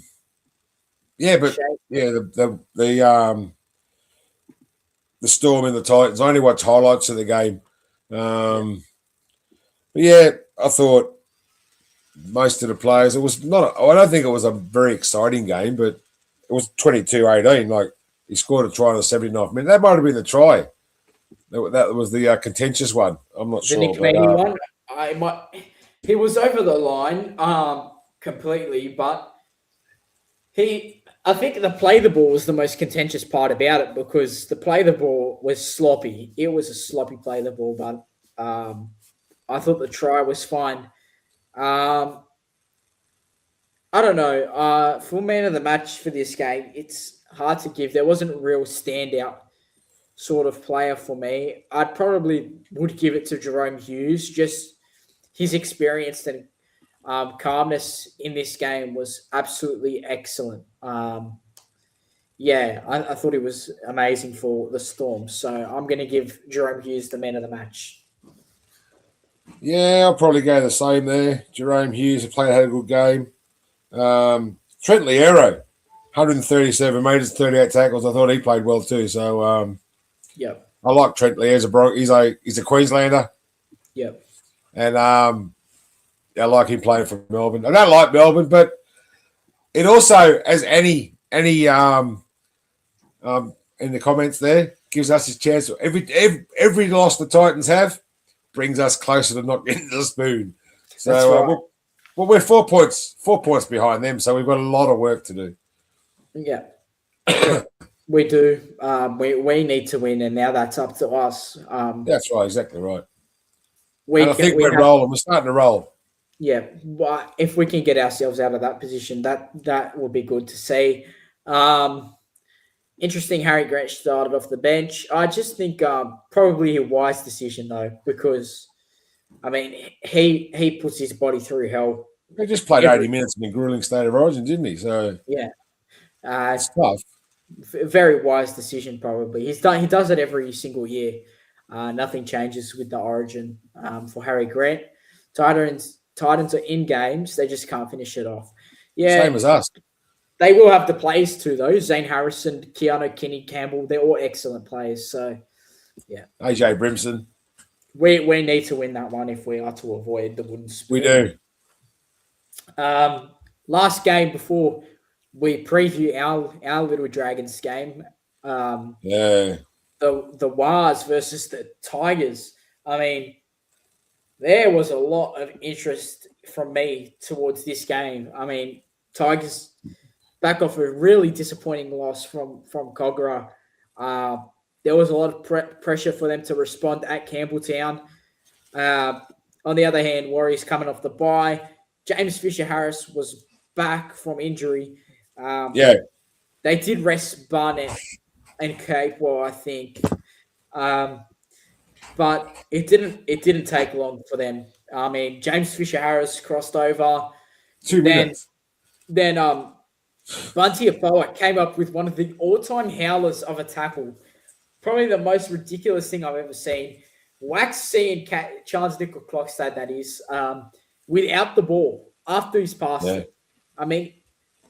Storm and the Titans. I only watched highlights of the game. I thought most of the players. It was not. I don't think it was a very exciting game, but it was 22-18. Like He scored a try in the 79th minute. That might have been the try. That was the contentious one. I'm not The sure. Nick Meaney one, he was over the line completely, but I think the play the ball was the most contentious part about it because the play the ball was sloppy. It was a sloppy play the ball, but I thought the try was fine. I don't know. For man of the match for this game, it's hard to give. There wasn't a real standout sort of player for me. I'd probably would give it to Jerome Hughes. Just his experience and calmness in this game was absolutely excellent. I thought he was amazing for the Storm. So I'm going to give Jerome Hughes the man of the match. Yeah, I'll probably go the same there. Jerome Hughes had a good game. Trent Liero, 137 metres, 38 tackles. I thought he played well too. So yep. I like Trent Liero. He's a Queenslander. Yep. And I like him playing for Melbourne. I don't like Melbourne, but it also, as any in the comments there, gives us a chance. Every loss the Titans have brings us closer to not getting the spoon. So right. We're 4 points behind them, so we've got a lot of work to do. Yeah, we do. We need to win, and now that's up to us. That's right, exactly right. I think we're rolling. We're starting to roll. Yeah, but if we can get ourselves out of that position, that will be good to see. Interesting, Harry Grant started off the bench. I just think probably a wise decision though, because I mean he puts his body through hell. He just played 80 minutes in the grueling state of origin, didn't he? So yeah, it's tough. Very wise decision, probably. He does it every single year. Nothing changes with the origin for Harry Grant. Titans are in games; they just can't finish it off. Yeah, same as us. They will have the plays too, though. Zane Harrison, Keanu Kinney, Campbell, they're all excellent players. So, yeah. AJ Brimson. We need to win that one if we are to avoid the wooden spoon. We do. Last game before we preview our Little Dragons game. The Wars versus the Tigers. I mean, there was a lot of interest from me towards this game. I mean, Tigers back off a really disappointing loss from Cogra. There was a lot of pressure for them to respond at Campbelltown. On the other hand, Warriors coming off the bye. James Fisher-Harris was back from injury. They did rest Barnett and Capewell, I think. But it didn't take long for them. I mean, James Fisher-Harris crossed over. 2 minutes. Then Bunty Afoa came up with one of the all-time howlers of a tackle. Probably the most ridiculous thing I've ever seen. Wax C and Charles Nickel-Clockstad, that is, without the ball after he's passed it. I mean,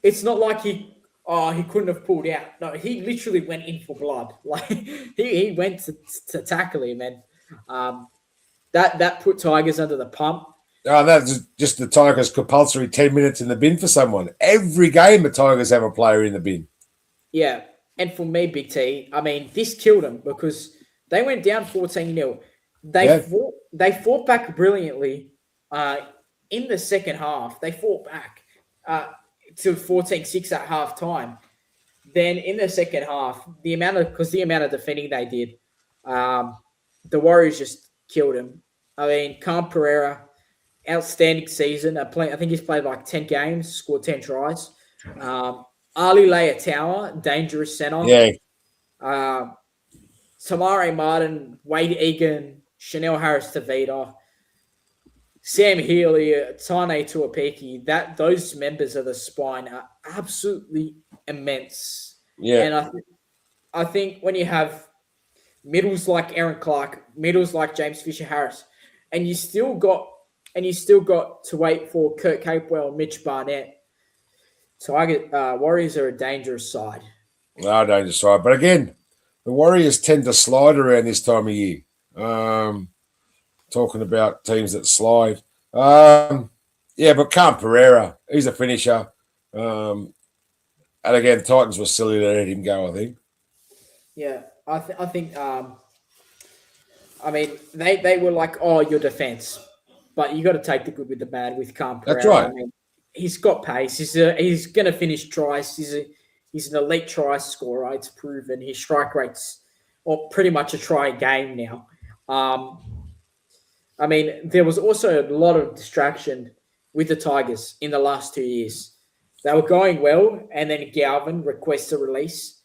it's not like he couldn't have pulled out. No, he literally went in for blood. Like he went to tackle him, and that put Tigers under the pump. Oh, that's just the Tigers' compulsory 10 minutes in the bin for someone. Every game, the Tigers have a player in the bin. Yeah, and for me, Big T, I mean, this killed them because they went down 14-0. They fought back brilliantly in the second half. They fought back to 14-6 at halftime. Then in the second half, the amount of defending they did, the Warriors just killed them. I mean, Cam Pereira, outstanding season. I think he's played like 10 games, scored 10 tries. Ali Leatower, dangerous center. Yeah. Tamare Martin, Wade Egan, Chanel Harris-Tavita, Sam Healy, Tane Tuapiki. Those members of the spine are absolutely immense. Yeah. And I think when you have middles like Aaron Clark, middles like James Fisher-Harris, and you still got to wait for Kurt Capewell and Mitch Barnett. Warriors are a dangerous side. No, dangerous side. But again, the Warriors tend to slide around this time of year. Talking about teams that slide. But Cam Pereira, he's a finisher. And again, Titans were silly to let him go, I think. Yeah, I think I mean they were like, oh, your defense, but you got to take the good with the bad with Cam That's Pereira. I right. mean, he's got pace. He's gonna finish tries. He's an elite try scorer. It's proven. His strike rates, or pretty much a try a game now. I mean, there was also a lot of distraction with the Tigers in the last 2 years. They were going well, and then Galvin requests a release.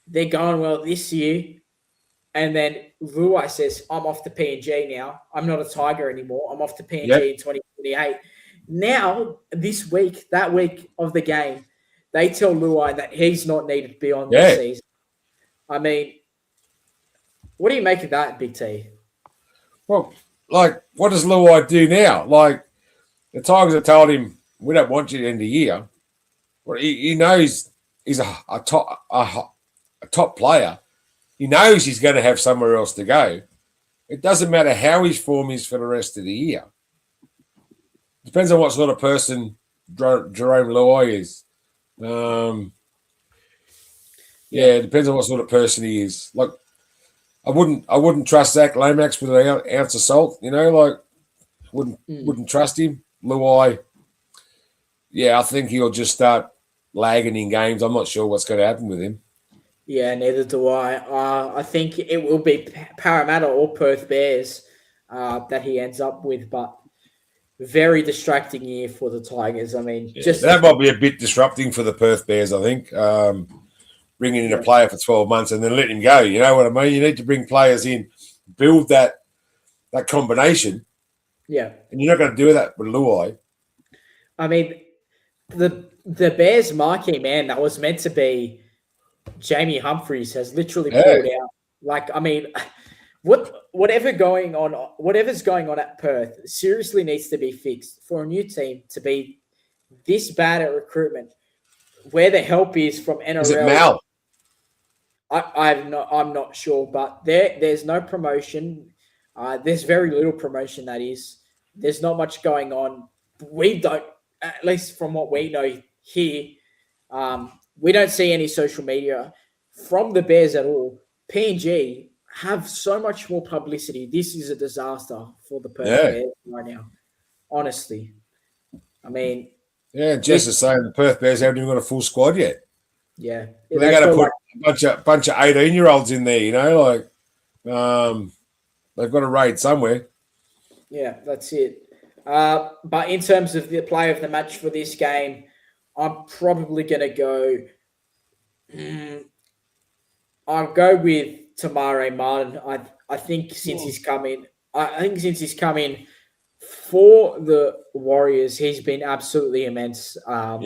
They're going well this year, and then Luai says, I'm off to PNG now. I'm not a Tiger anymore. I'm off to Yep. PNG in 2028. Now, this week, that week of the game, they tell Luai that he's not needed beyond this Yeah. season. I mean, what do you make of that, Big T? Well, like, what does Luai do now? Like, the Tigers have told him, we don't want you at the end of the year. Well, he knows he's a top player. He knows he's going to have somewhere else to go. It doesn't matter how his form is for the rest of the year. Depends on what sort of person Jerome Luai is. It depends on what sort of person he is. Like, I wouldn't trust Zach Lomax with an ounce of salt. Wouldn't trust him. Luai, I think he'll just start lagging in games. I'm not sure what's going to happen with him. Yeah, neither do I. I think it will be Parramatta or Perth Bears that he ends up with, but very distracting year for the Tigers. I mean, that might be a bit disrupting for the Perth Bears, I think. Bringing in a player for 12 months and then letting him go. You know what I mean? You need to bring players in, build that combination. Yeah. And you're not going to do that with Luai. I mean, the Bears marquee man that was meant to be Jamie Humphries has literally pulled out. Like, I mean, whatever's going on at Perth seriously needs to be fixed for a new team to be this bad at recruitment. Where the help is from NRL. Is it Mal? I'm not sure, but there's no promotion. There's very little promotion, that is. There's not much going on. We don't, at least from what we know here, we don't see any social media from the Bears at all. PNG have so much more publicity. This is a disaster for the Perth Bears right now, honestly. I mean... Yeah, Jess is saying the Perth Bears haven't even got a full squad yet. Yeah. They're going to put a bunch of 18-year-olds in there, they've got to raid somewhere. Yeah, that's it. But in terms of the play of the match for this game, I'm probably going to go... I'll go with Tamare Martin. I think since he's come in... for the Warriors, he's been absolutely immense. I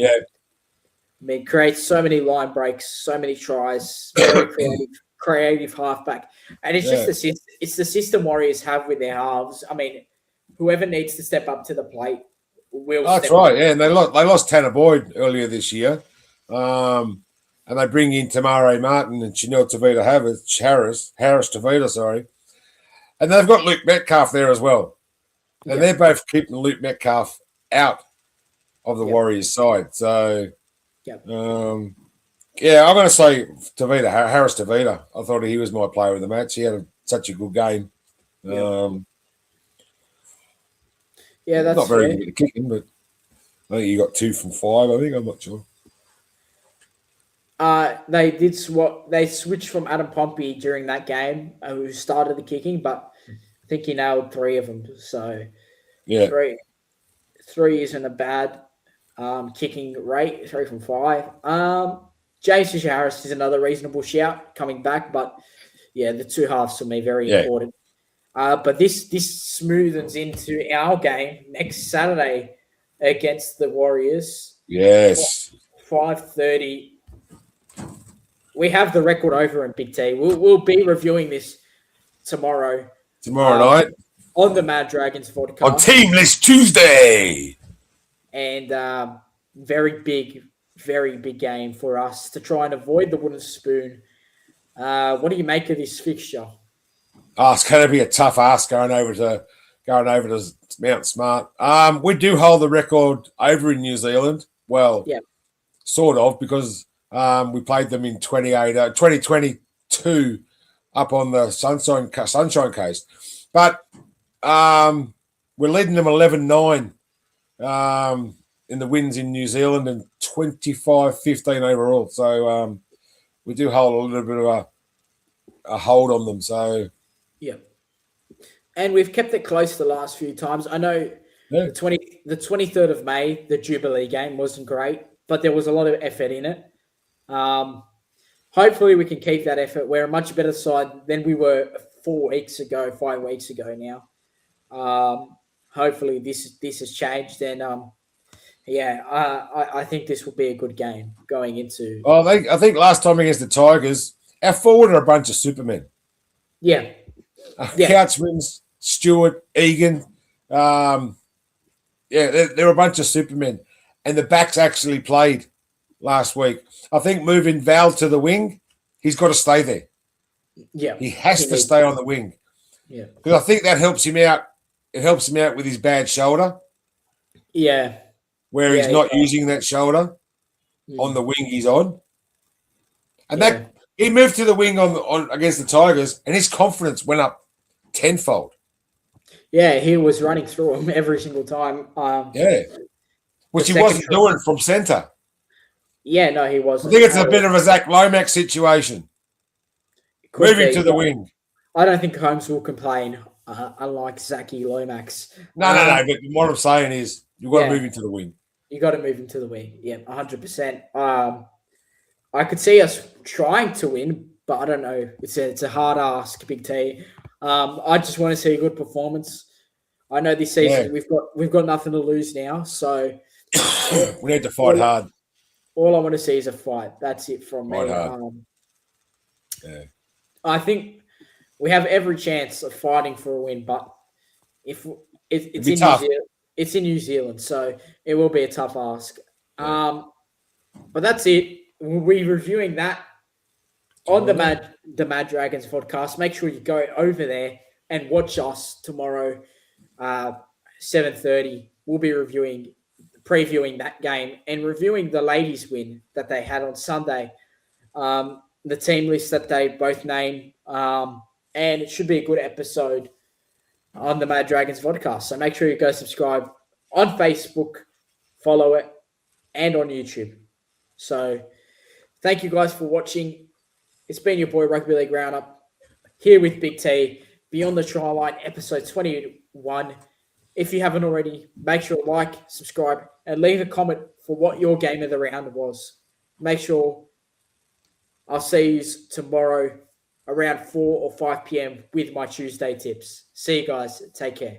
mean, creates so many line breaks, so many tries, very creative halfback. And it's just the system Warriors have with their halves. I mean, whoever needs to step up to the plate will. That's right. Yeah, and they lost Tanner Boyd earlier this year. And they bring in Tamare Martin and Chanel Tavita Harris Tavita, sorry. And they've got Luke Metcalf there as well. And they're both keeping Luke Metcalf out of the Warriors side. So, I'm going to say Harris Tavita. I thought he was my player of the match. He had such a good game. That's not very good at kicking, but I think he got 2 from 5. I think I'm not sure. They switched from Adam Pompey during that game, who started the kicking, but I think he nailed 3 of them. So, 3 isn't a bad kicking rate, 3 from 5. James Fisher-Harris is another reasonable shout coming back, but the 2 halves for me very important. But this smoothens into our game next Saturday against the Warriors. Yes, 5:30. We have the record over in Big T. We'll be reviewing this tomorrow. Tomorrow night on the Mad Dragons podcast on Teamless Tuesday, and very big game for us to try and avoid the wooden spoon. What do you make of this fixture? It's going to be a tough ask going over to Mount Smart. We do hold the record over in New Zealand. Well, sort of, because we played them in 2022 2 up on the Sunshine Coast. But we're leading them 11-9 in the wins in New Zealand and 25-15 overall. So we do hold a little bit of a hold on them. So yeah. And we've kept it close the last few times. I know the 23rd of May, the Jubilee game wasn't great, but there was a lot of effort in it. Hopefully we can keep that effort. We're a much better side than we were 5 weeks ago now. Hopefully this has changed, and I think this will be a good game going into. Oh, I think last time against the Tigers, our forward are a bunch of supermen. Yeah. Couchman's, Stewart, Egan. They're a bunch of supermen. And the backs actually played last week. I think moving Val to the wing, he's got to stay there. Yeah. He has to stay on the wing. Yeah. Because I think that helps him out. It helps him out with his bad shoulder. Yeah. Where he's not using that shoulder on the wing he's on. And that he moved to the wing on against the Tigers, and his confidence went up tenfold. Yeah, he was running through them every single time. Which he wasn't doing from centre. Yeah, no, he wasn't. I think it's a bit of a Zach Lomax situation. Moving to the wing. I don't think Holmes will complain, unlike Zachy Lomax. No. But what I'm saying is you've got to move him to the wing. You got to move him to the wing. Yeah, 100%. I could see us trying to win, but I don't know. It's a hard ask, Big T. I just want to see a good performance. I know this season we've got nothing to lose now, so we need to fight hard. All I want to see is a fight. That's it from me. I think we have every chance of fighting for a win, but if it's in New Zealand, it's in New Zealand, so it will be a tough ask. But that's it. We'll be reviewing that on the Mad Dragons podcast. Make sure you go over there and watch us tomorrow, 7:30. We'll be previewing that game and reviewing the ladies' win that they had on Sunday. The team list that they both named, and it should be a good episode on the Mad Dragons podcast. So make sure you go subscribe on Facebook, follow it, and on YouTube. So thank you guys for watching. It's been your boy Rugby League Roundup here with Big T, Beyond the Tryline, episode 21. If you haven't already, make sure to like, subscribe, and leave a comment for what your game of the round was. Make sure I'll see you tomorrow around 4 or 5 p.m. with my Tuesday tips. See you guys. Take care.